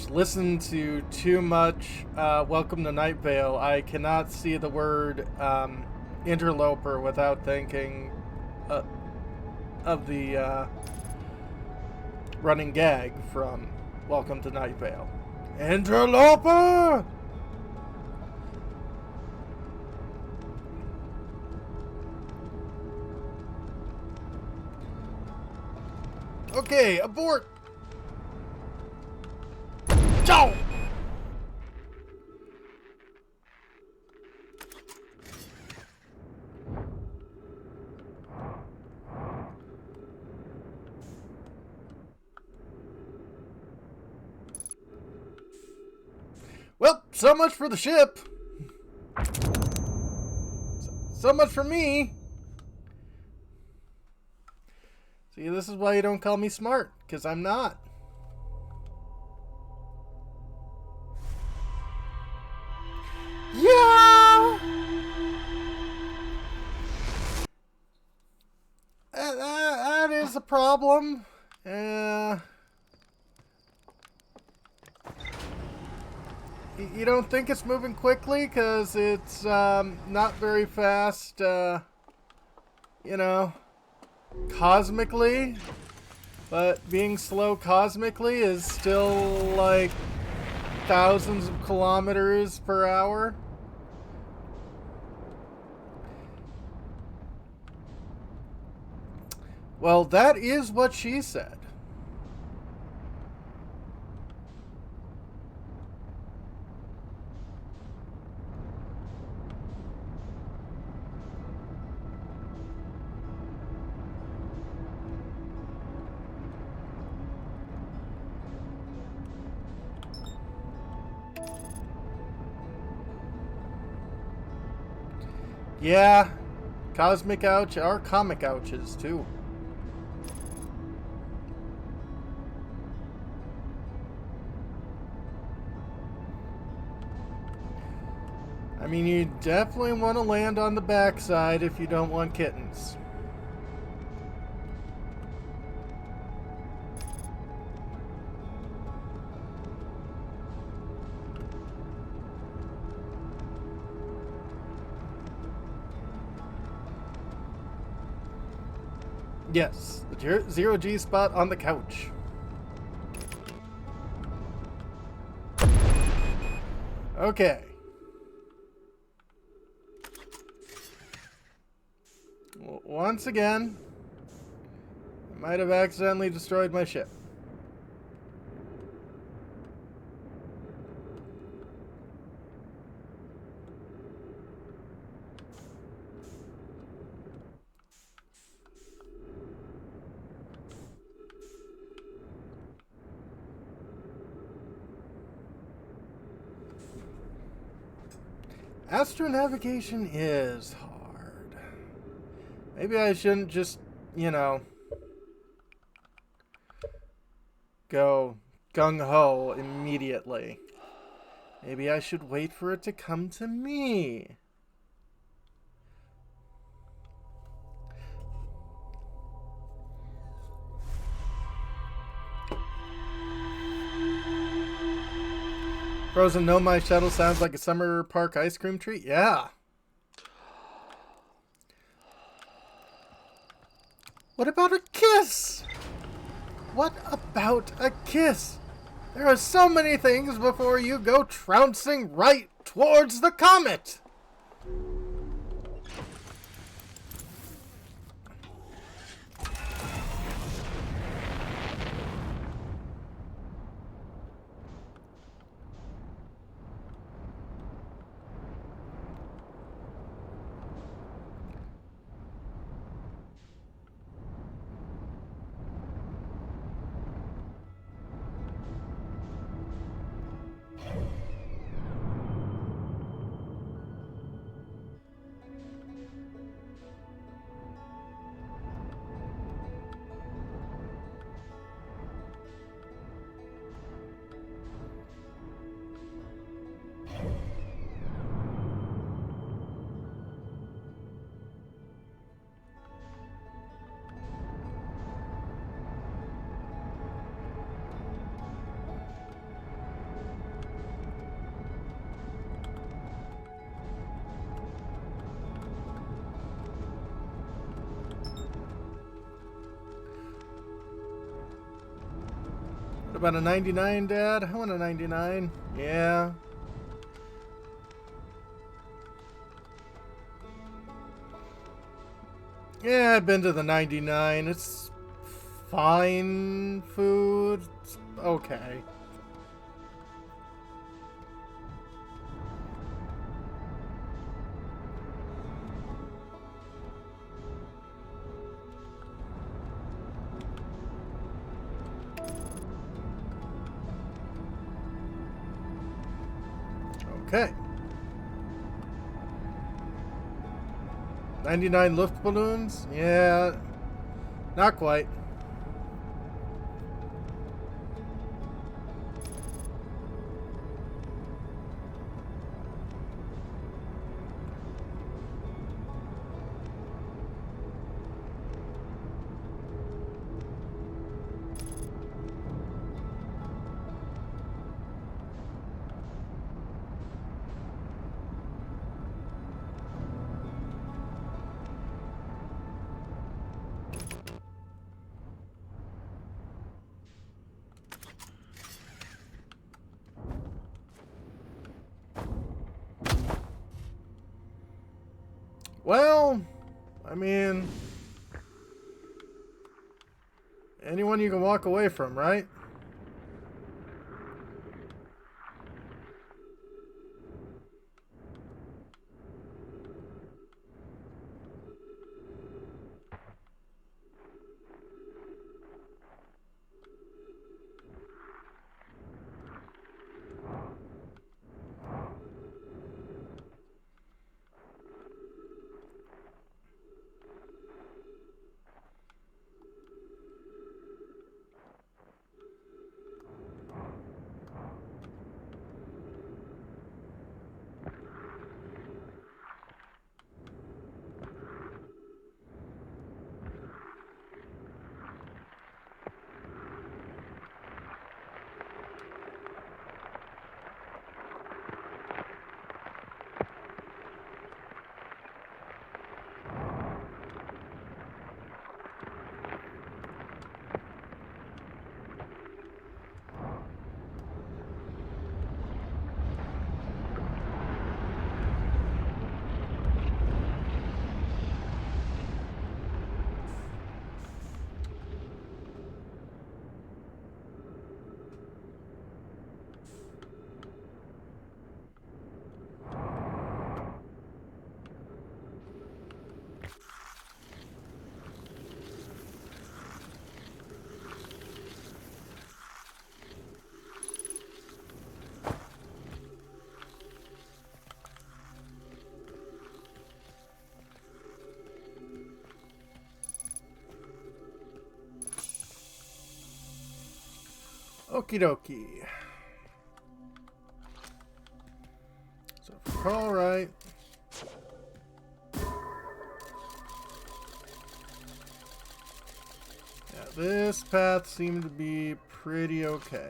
listened to too much Welcome to Night Vale. I cannot see the word interloper without thinking of the running gag from Welcome to Night Vale. Interloper! Okay, abort! Go! Well, so much for the ship. So much for me. See, this is why you don't call me smart, because I'm not. Yeah! That is a problem. You don't think it's moving quickly, because it's not very fast, you know, cosmically. But being slow cosmically is still like thousands of kilometers per hour. Well, that is what she said. Yeah, cosmic ouch are comic ouches too. I mean, you definitely want to land on the backside if you don't want kittens. Yes, the zero G spot on the couch. Okay. Once again, I might have accidentally destroyed my ship. Astronavigation is hard. Maybe I shouldn't just, you know, go gung-ho immediately. Maybe I should wait for it to come to me. Frozen No My Shuttle sounds like a summer park ice cream treat. Yeah. What about a kiss? What about a kiss? There are so many things before you go trouncing right towards the comet. What about a 99, Dad? I want a 99. Yeah. Yeah, I've been to the 99. It's fine food. It's okay. Okay. 99 lift balloons? Yeah. Not quite. Well, I mean, anyone you can walk away from, right? Okie dokie. So, if I recall right. Yeah, this path seemed to be pretty okay.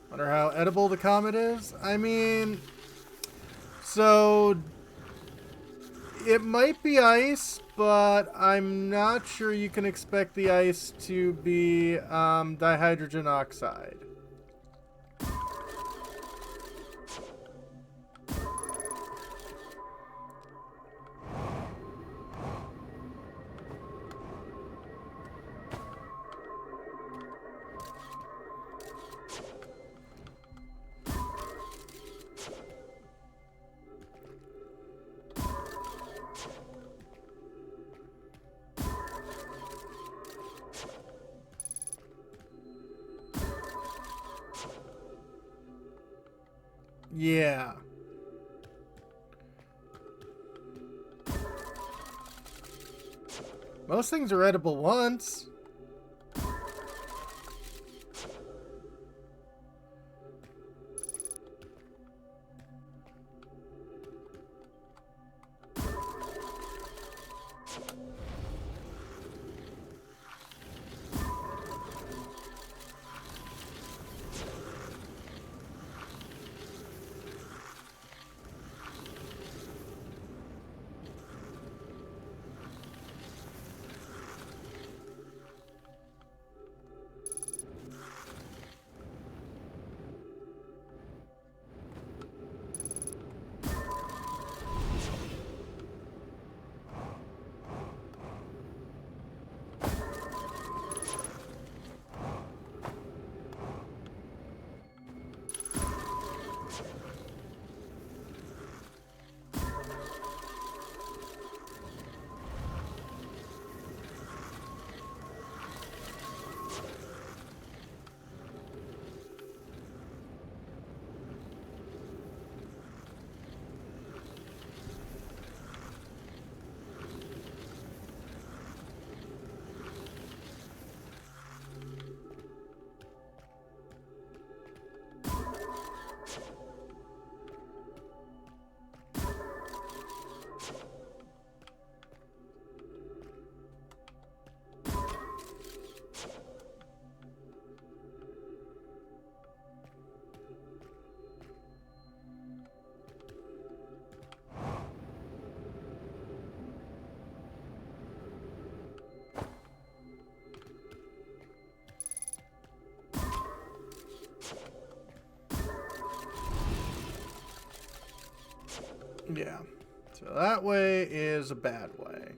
Wonder how edible the comet is? I mean, so It might be ice, but I'm not sure you can expect the ice to be dihydrogen oxide. Yeah. Most things are edible once. Yeah. So that way is a bad way.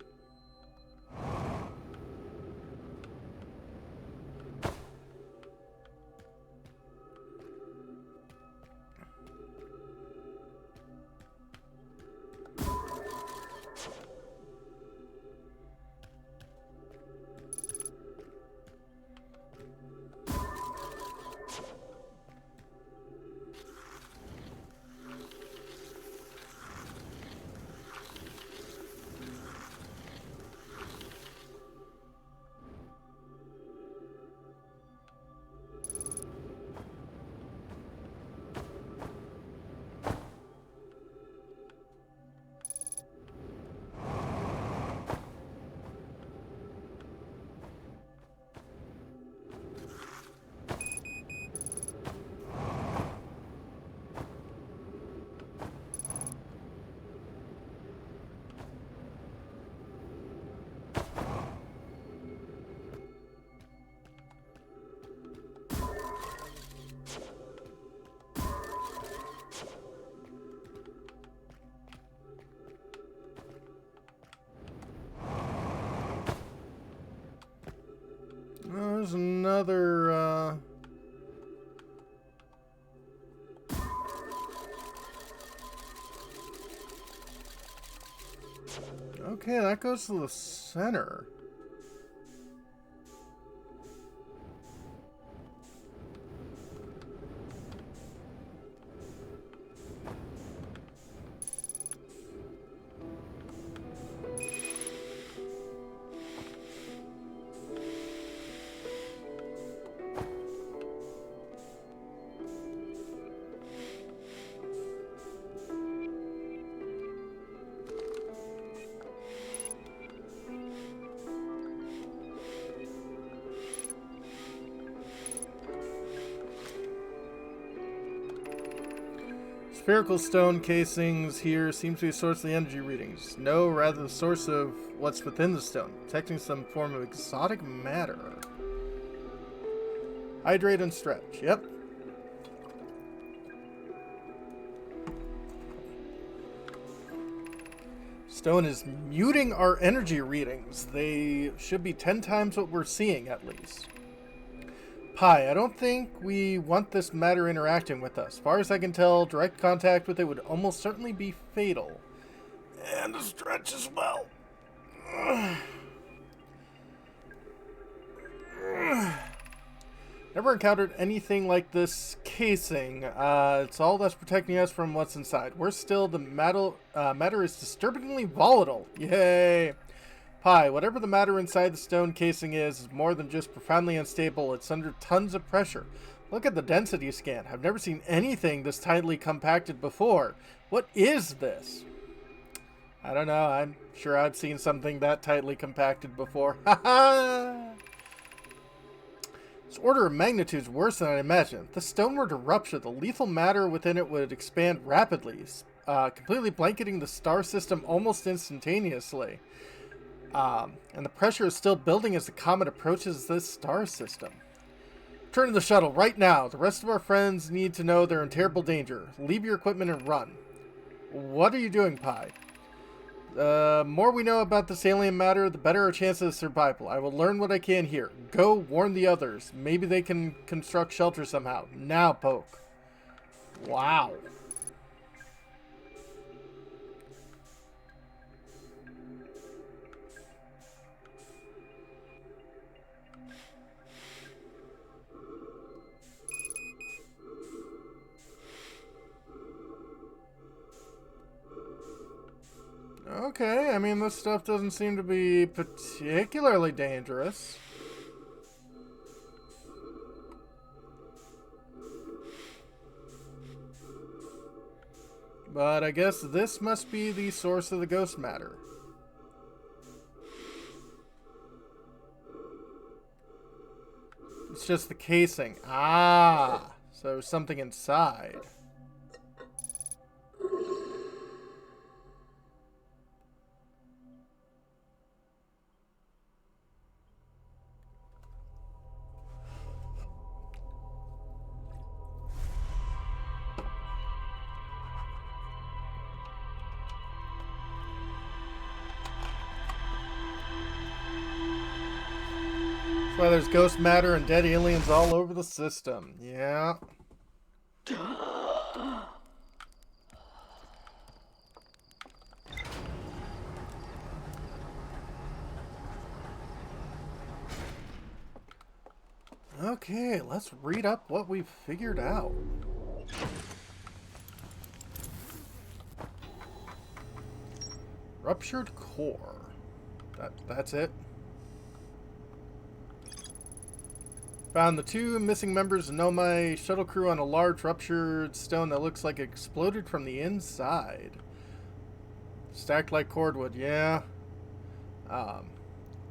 There's another, Okay, that goes to the center. Spherical stone casings here seem to be a source of the energy readings. No, rather the source of what's within the stone, detecting some form of exotic matter. Hydrate and stretch. Yep. Stone is muting our energy readings. They should be 10 times what we're seeing, at least. Pi, I don't think we want this matter interacting with us. As far as I can tell, direct contact with it would almost certainly be fatal. And a stretch as well. Never encountered anything like this casing. It's all that's protecting us from what's inside. Worse still, the matter is disturbingly volatile. Yay! Pi, whatever the matter inside the stone casing is more than just profoundly unstable. It's under tons of pressure. Look at the density scan. I've never seen anything this tightly compacted before. What is this? I don't know. I'm sure I've seen something that tightly compacted before. Ha ha! This order of magnitude is worse than I imagined. If the stone were to rupture, the lethal matter within it would expand rapidly, completely blanketing the star system almost instantaneously. And the pressure is still building as the comet approaches this star system. Turn to the shuttle right now. The rest of our friends need to know they're in terrible danger. Leave your equipment and run. What are you doing, Pi? The more we know about this alien matter, the better our chances of survival. I will learn what I can here. Go warn the others. Maybe they can construct shelter somehow. Now, Poke. Wow. Okay, I mean, this stuff doesn't seem to be particularly dangerous. But I guess this must be the source of the ghost matter. It's just the casing. Ah, so something inside. Why there's ghost matter and dead aliens all over the system. Yeah. Okay, let's read up what we've figured out. Ruptured core. That's it. Found the two missing members of Nomai shuttle crew on a large ruptured stone that looks like it exploded from the inside. Stacked like cordwood, yeah.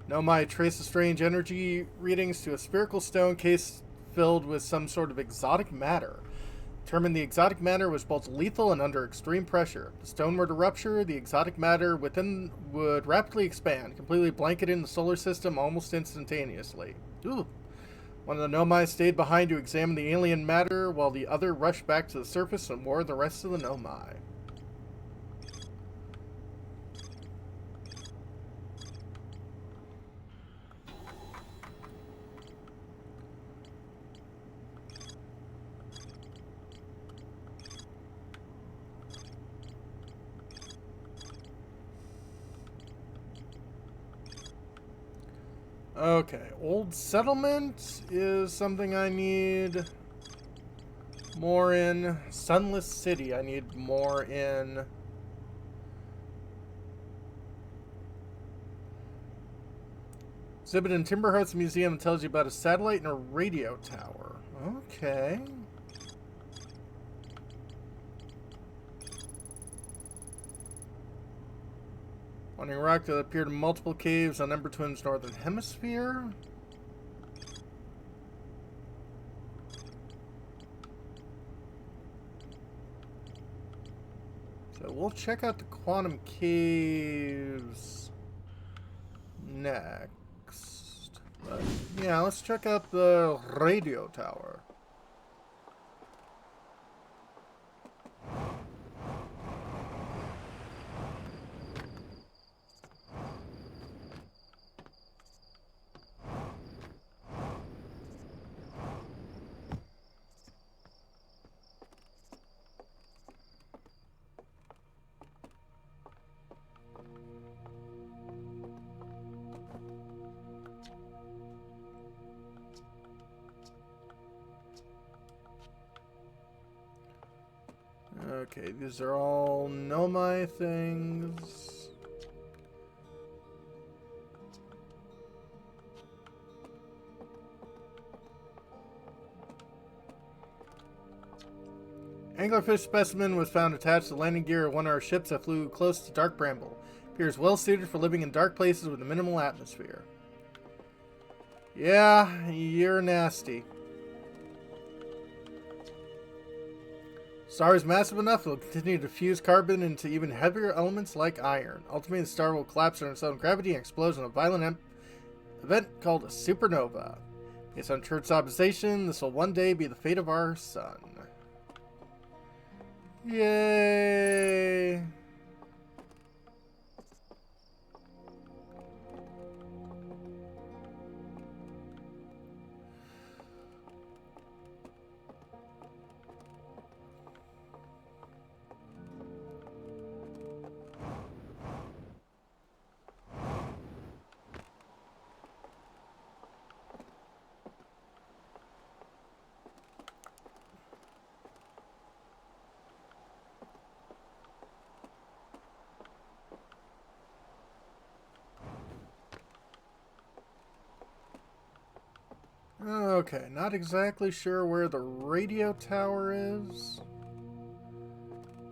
Nomai traces strange energy readings to a spherical stone case filled with some sort of exotic matter. Determined the exotic matter was both lethal and under extreme pressure. If the stone were to rupture, the exotic matter within would rapidly expand, completely blanketing the solar system almost instantaneously. Ooh. One of the Nomai stayed behind to examine the alien matter, while the other rushed back to the surface and warned the rest of the Nomai. Okay, Old Settlement is something I need more in. Sunless City I need more in. Exhibit in Timberhearts Museum tells you about a satellite and a radio tower. Okay. Wandering rock that appeared in multiple caves on Ember Twin's northern hemisphere. we'll check out the quantum caves next. But yeah, let's check out the radio tower. Okay, these are all Nomai things. Anglerfish specimen was found attached to the landing gear of one of our ships that flew close to Dark Bramble. Appears well suited for living in dark places with a minimal atmosphere. Yeah, you're nasty. Star is massive enough it will continue to fuse carbon into even heavier elements like iron. Ultimately, the star will collapse under its own gravity and explode in a violent event called a supernova. Based on Church's observation, this will one day be the fate of our sun. Yay! Okay, not exactly sure where the radio tower is.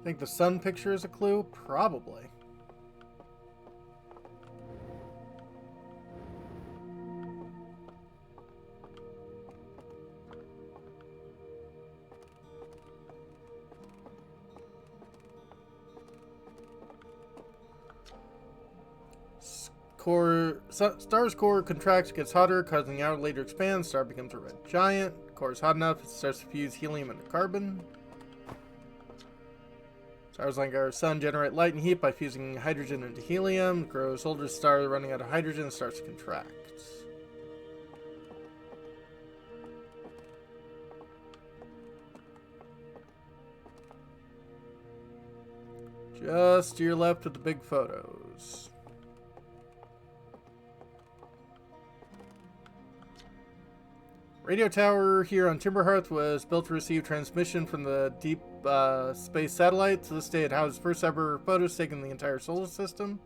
Think the sun picture is a clue? Probably. Star's core contracts, gets hotter, causing the outer layer to expand. Star becomes a red giant. Core is hot enough, it starts to fuse helium into carbon. Stars like our sun generate light and heat by fusing hydrogen into helium. Grows older, star running out of hydrogen and starts to contract. Just to your left with the big photos. Radio tower here on Timberhearth was built to receive transmission from the deep space satellite. To this day, it houses first ever photos taken in the entire solar system.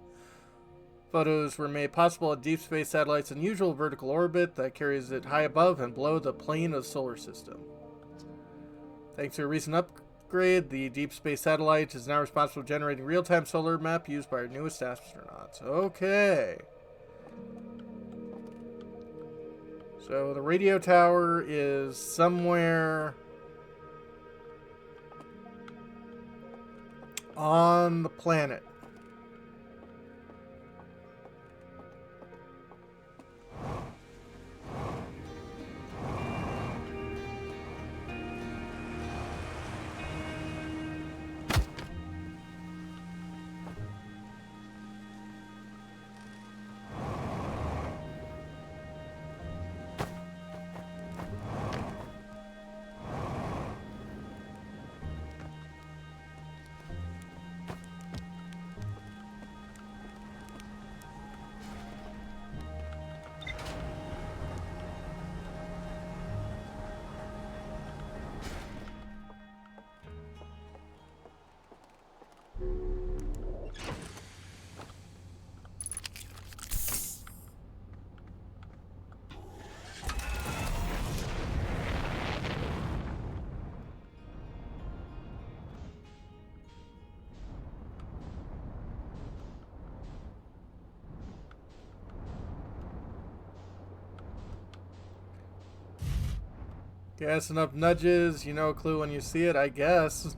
Photos were made possible at deep space satellite's unusual vertical orbit that carries it high above and below the plane of the solar system. Thanks to a recent upgrade, the deep space satellite is now responsible for generating real-time solar map used by our newest astronauts. Okay. So the radio tower is somewhere on the planet. Guess enough nudges, you know a clue when you see it, I guess.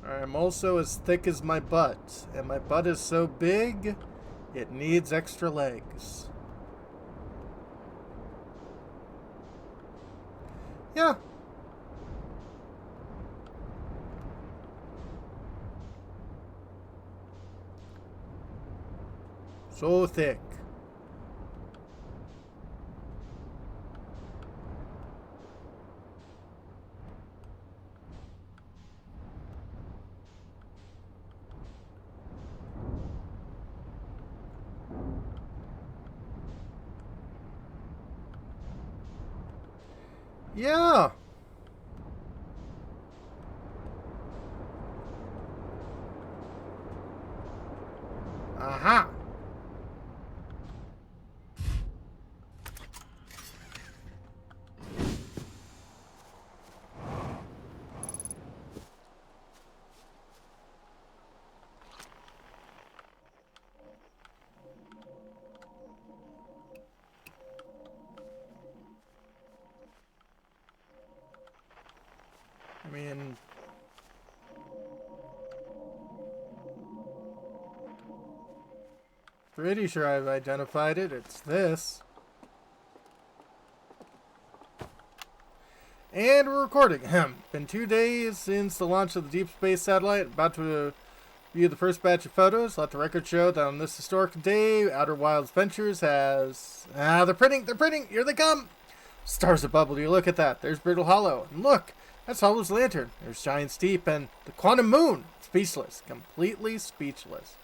I'm also as thick as my butt, and my butt is so big, it needs extra legs. Yeah. So thick. Yeah. Aha. I mean, pretty sure I've identified it. It's this. And we're recording. Been 2 days since the launch of the Deep Space satellite. About to view the first batch of photos. Let the record show that on this historic day, Outer Wilds Ventures has... they're printing! Here they come! Stars above, will you look at that? There's Brittle Hollow. And look! That's Hollow's Lantern. There's Giant Steep and the Quantum Moon. Speechless. Completely speechless.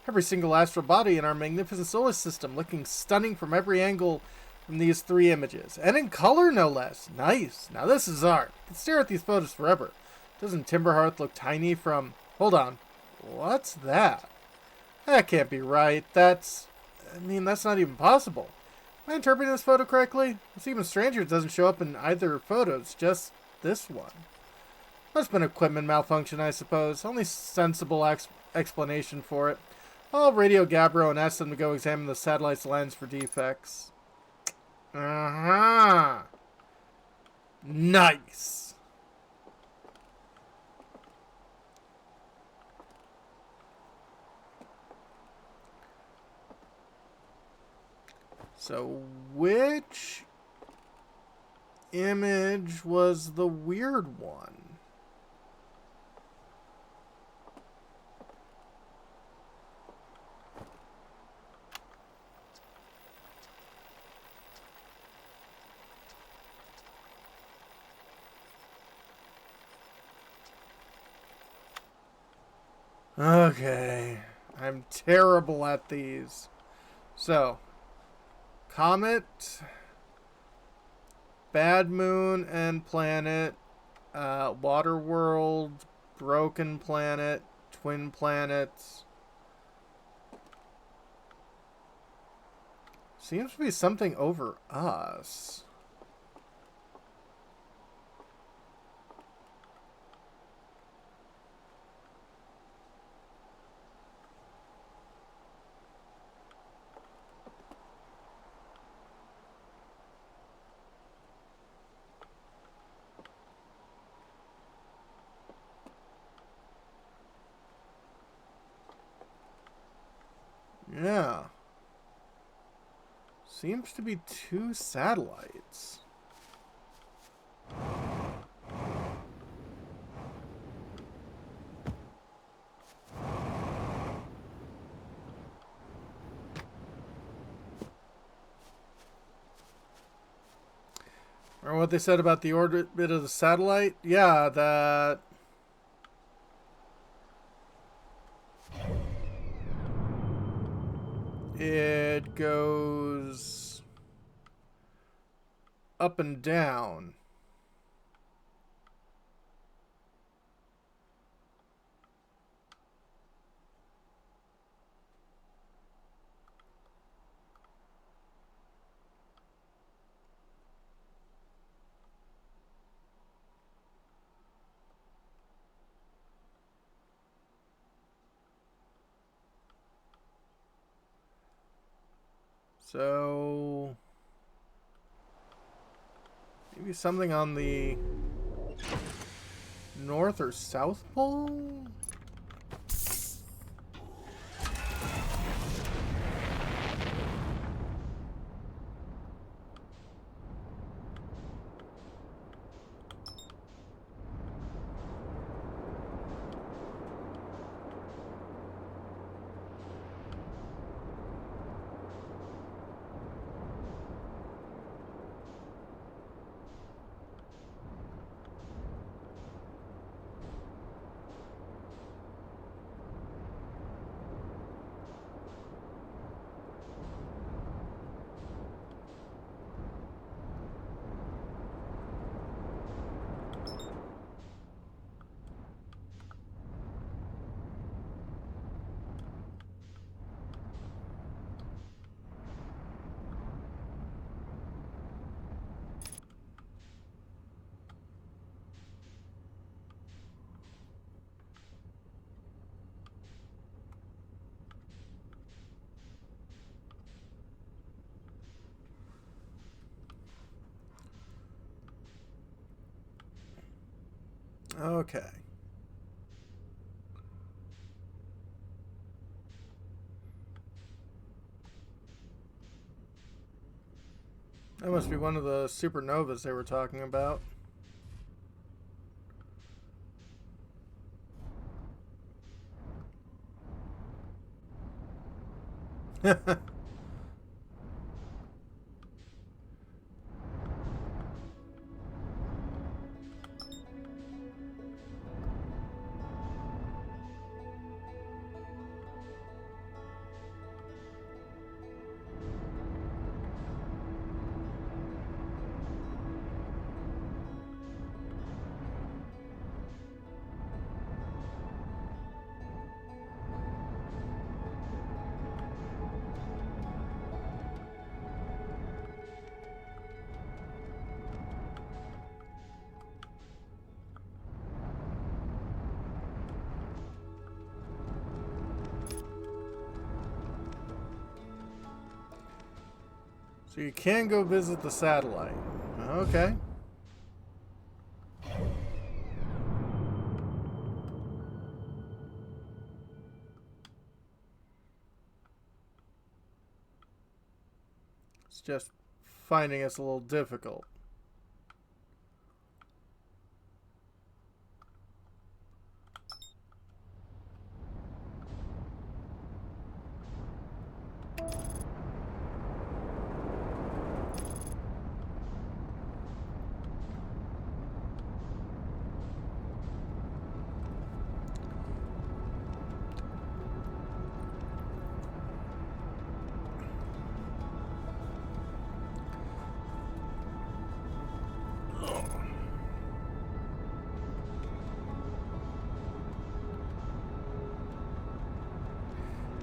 Every single astral body in our magnificent solar system looking stunning from every angle from these 3 images. And in color, no less. Nice. Now this is art. I can stare at these photos forever. Doesn't Timberhearth look tiny from... Hold on. What's that? That can't be right. That's not even possible. Am I interpreting this photo correctly? It's even stranger it doesn't show up in either photos, just this one. Must have been equipment malfunction, I suppose. Only sensible explanation for it. I'll radio Gabbro and ask them to go examine the satellite's lens for defects. Uh-huh. Nice. So, which image was the weird one? Okay. I'm terrible at these. So, Comet, Bad Moon and Planet, Waterworld, Broken Planet, Twin Planets. Seems to be something over us. Yeah. Seems to be 2 satellites. Or what they said about the orbit of the satellite? Yeah, that... It goes up and down. So maybe something on the... North or South Pole? Okay. That must be one of the supernovas they were talking about. So you can go visit the satellite. Okay. It's just finding it's a little difficult.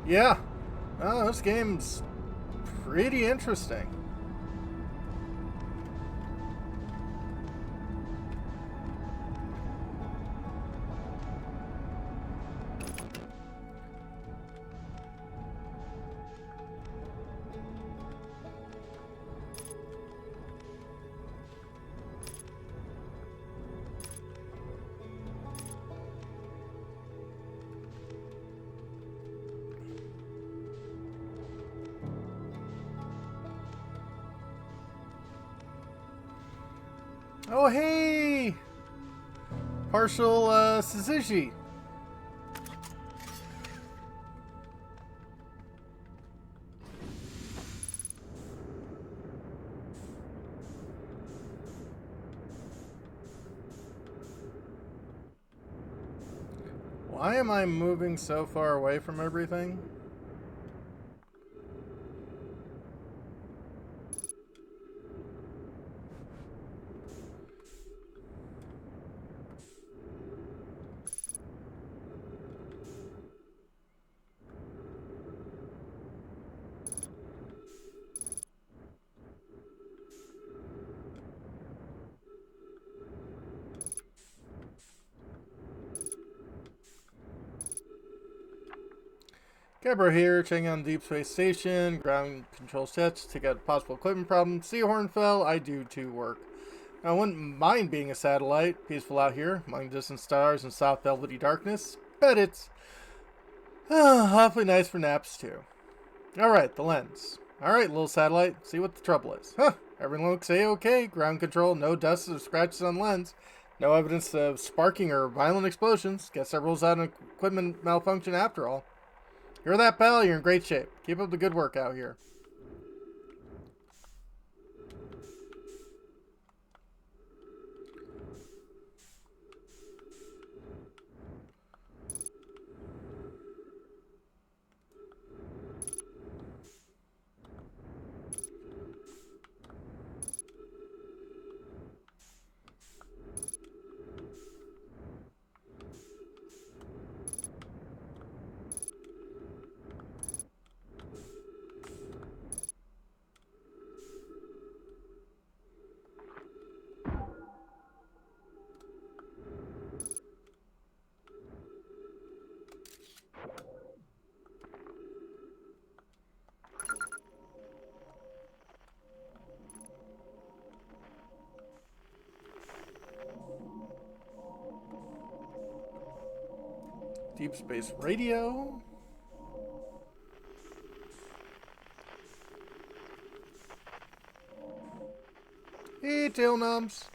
Yeah. Oh, this game's pretty interesting. Oh, hey! Partial Suzushi. Why am I moving so far away from everything? Gabriel here, checking on Deep Space Station, ground control sets, check out possible equipment problems. Seahorn fell, I do too work. I wouldn't mind being a satellite, peaceful out here among distant stars and soft velvety darkness, but it's awfully nice for naps too. Alright, the lens. Alright, little satellite, see what the trouble is. Huh, everything looks A-okay. Ground control, no dust or scratches on lens. No evidence of sparking or violent explosions. Guess that rules out an equipment malfunction after all. Hear that, pal? You're in great shape. Keep up the good work out here. Deep space radio. Hey, tail knobs.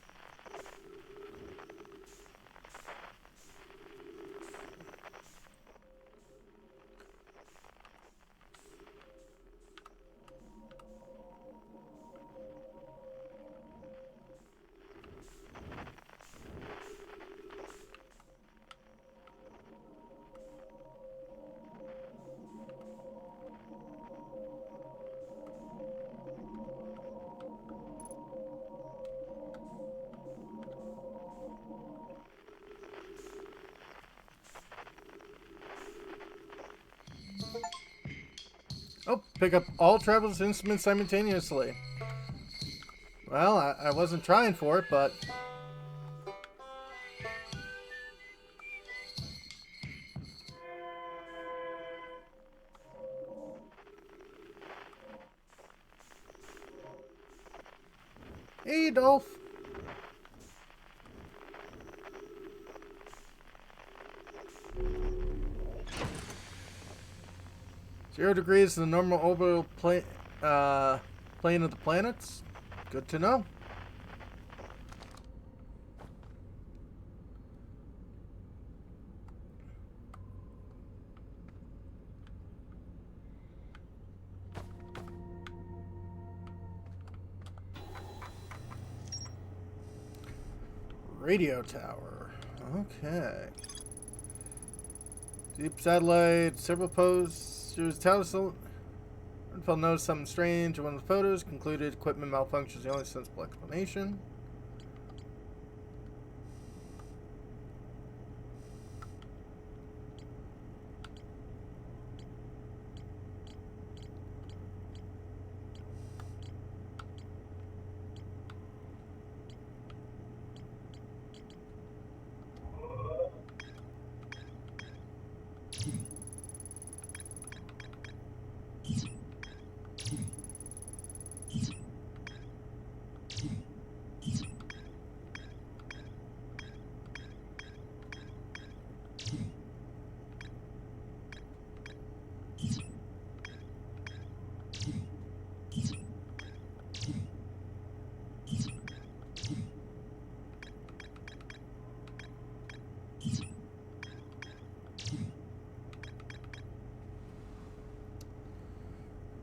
Oh, pick up all traveler's instruments simultaneously. Well, I wasn't trying for it, but... Hey, Dolph. 0 degrees in the normal orbital plane of the planets. Good to know. Radio tower. Okay. Deep satellite, several posters, tower. Info noticed something strange in one of the photos. Concluded equipment malfunction is the only sensible explanation.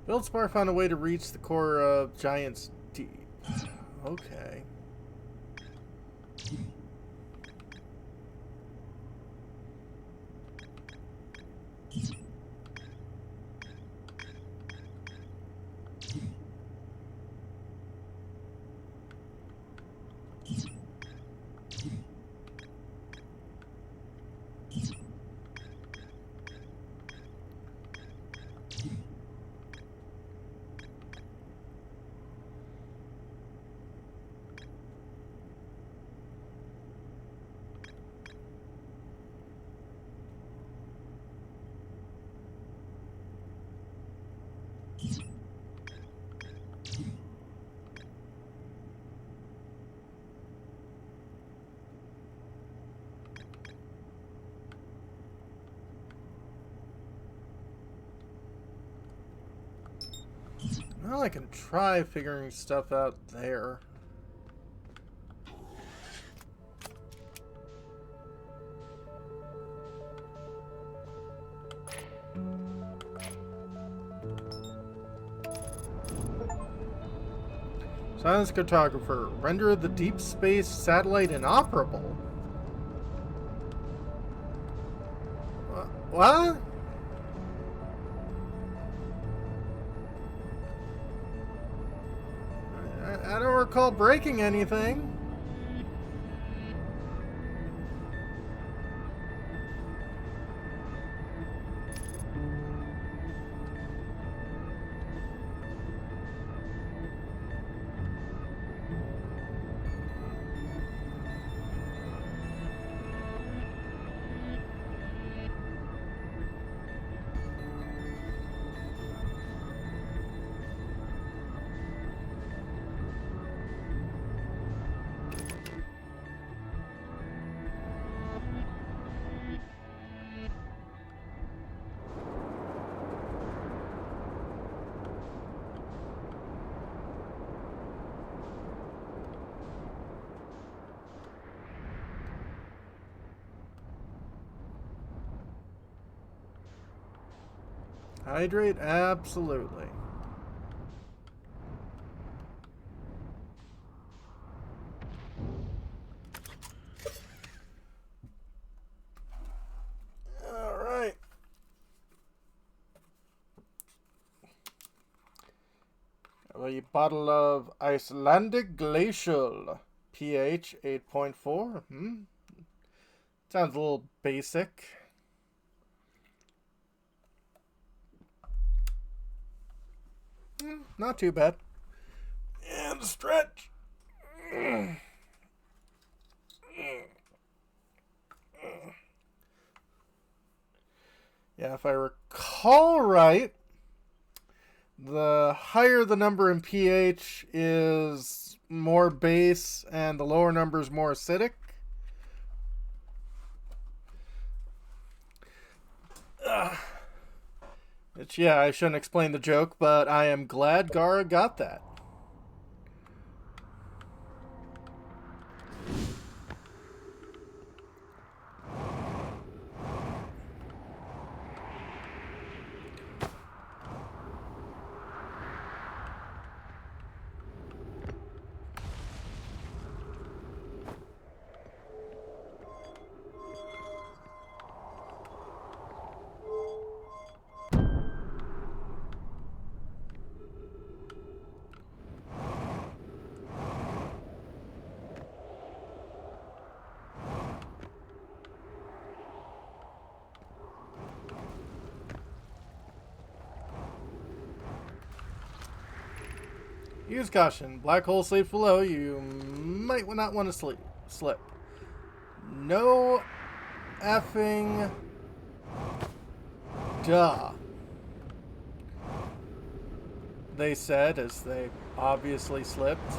Feldspar found a way to reach the core of Giant's Deep. Okay. Well, I can try figuring stuff out there. Silence cartographer. Render the deep space satellite inoperable. What? I don't recall breaking anything. Hydrate? Absolutely. Alright. A bottle of Icelandic Glacial. pH 8.4. Sounds a little basic. Not too bad. And stretch. Yeah, if I recall right, the higher the number in pH is more base, and the lower number is more acidic. Which, yeah, I shouldn't explain the joke, but I am glad Gara got that. Use caution. Black hole sleeps below. You might not want to slip. No effing duh. They said as they obviously slipped.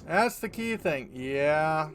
That's the key thing. Yeah.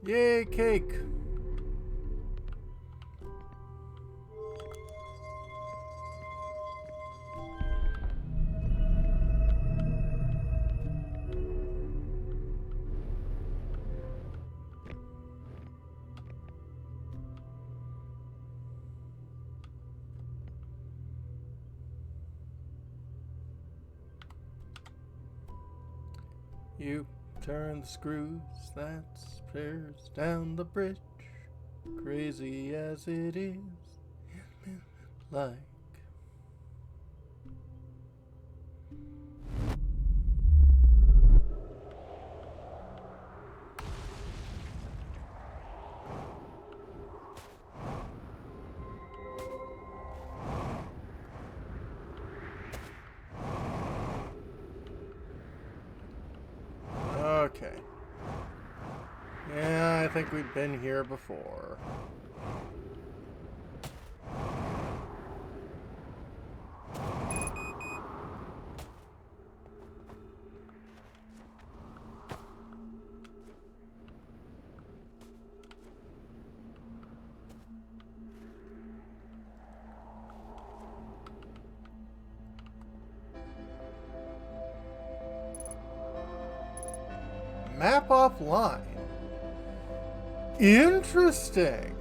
Yay, cake! You turn the screws that tears down the bridge, crazy as it is, like. Okay. Yeah, I think we've been here before. Map offline. Interesting.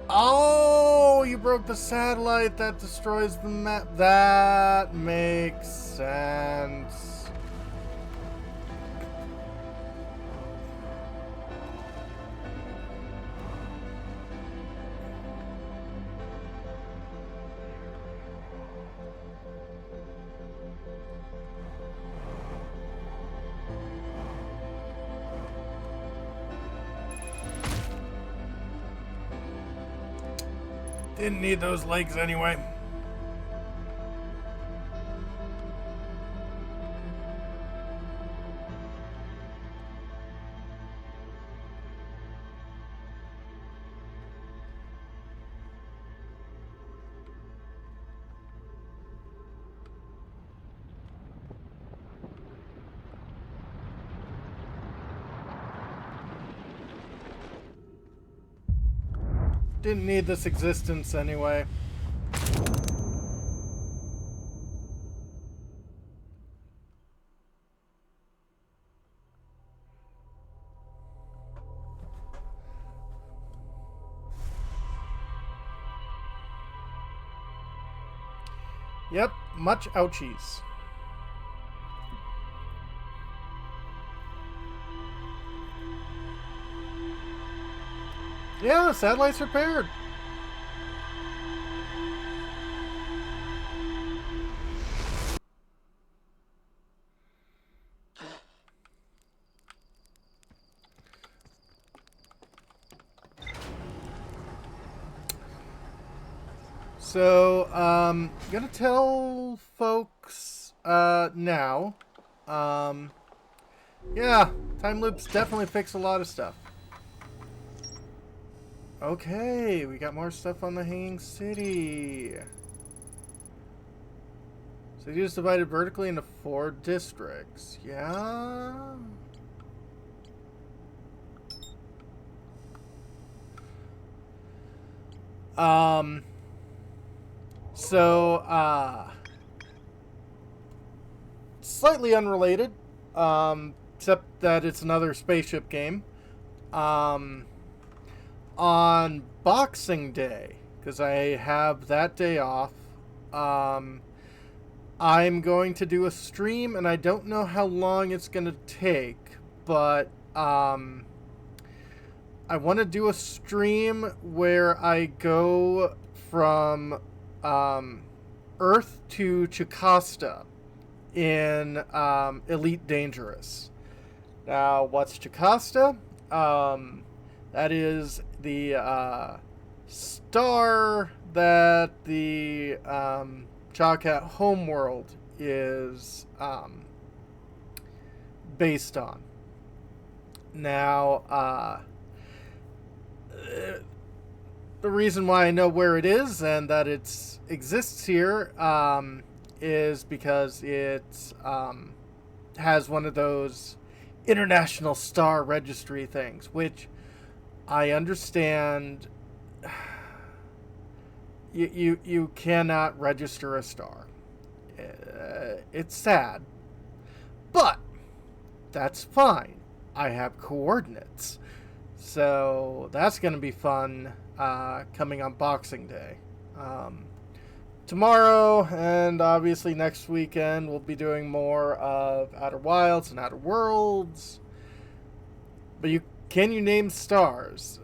Oh, you broke the satellite that destroys the map. That makes sense. Didn't need those legs anyway. Didn't need this existence anyway. Yep, much ouchies. Yeah, satellite's repaired. So, gonna tell folks, now, yeah, time loops definitely fix a lot of stuff. Okay, we got more stuff on the Hanging City. City is divided vertically into 4 districts. Yeah? Slightly unrelated, except that it's another spaceship game. On Boxing Day, because I have that day off, I'm going to do a stream, and I don't know how long it's going to take, but I want to do a stream where I go from Earth to Chakasta in Elite Dangerous. Now, what's Chakasta? That is the star that the Chaka homeworld is based on. Now, the reason why I know where it is and that it exists here is because it has one of those international star registry things, which I understand. You cannot register a star. It's sad, but that's fine. I have coordinates. So that's going to be fun coming on Boxing Day. Tomorrow and obviously next weekend, we'll be doing more of Outer Wilds and Outer Worlds. But can you name stars?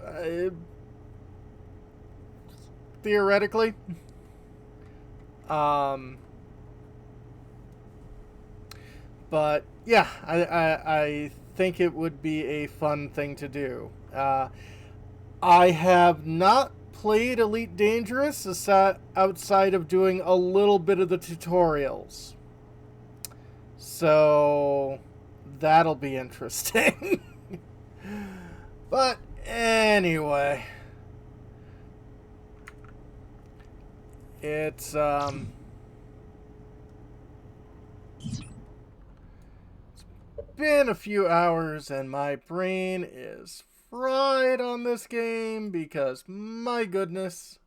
Theoretically. But yeah, I think it would be a fun thing to do. I have not played Elite Dangerous outside of doing a little bit of the tutorials. So that'll be interesting. But anyway, it's been a few hours and my brain is fried on this game because, my goodness,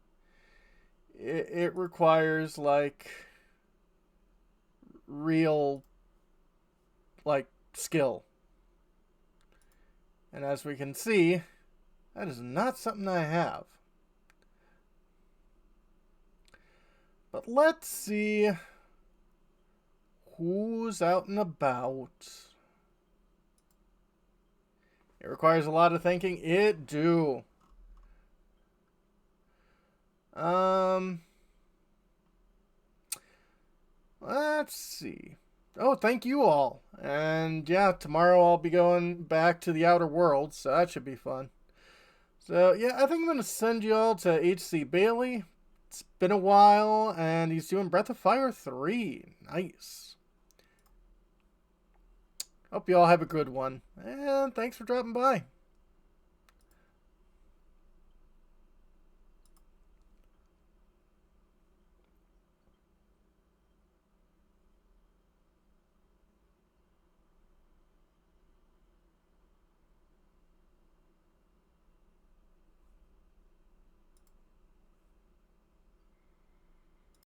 it requires like real like skill. And as we can see, that is not something I have. But let's see who's out and about. It requires a lot of thinking. It do. Let's see. Oh, thank you all. And yeah, tomorrow I'll be going back to the Outer Worlds, so that should be fun. So yeah, I think I'm going to send you all to H.C. Bailey. It's been a while, and he's doing Breath of Fire 3. Nice. Hope you all have a good one. And thanks for dropping by.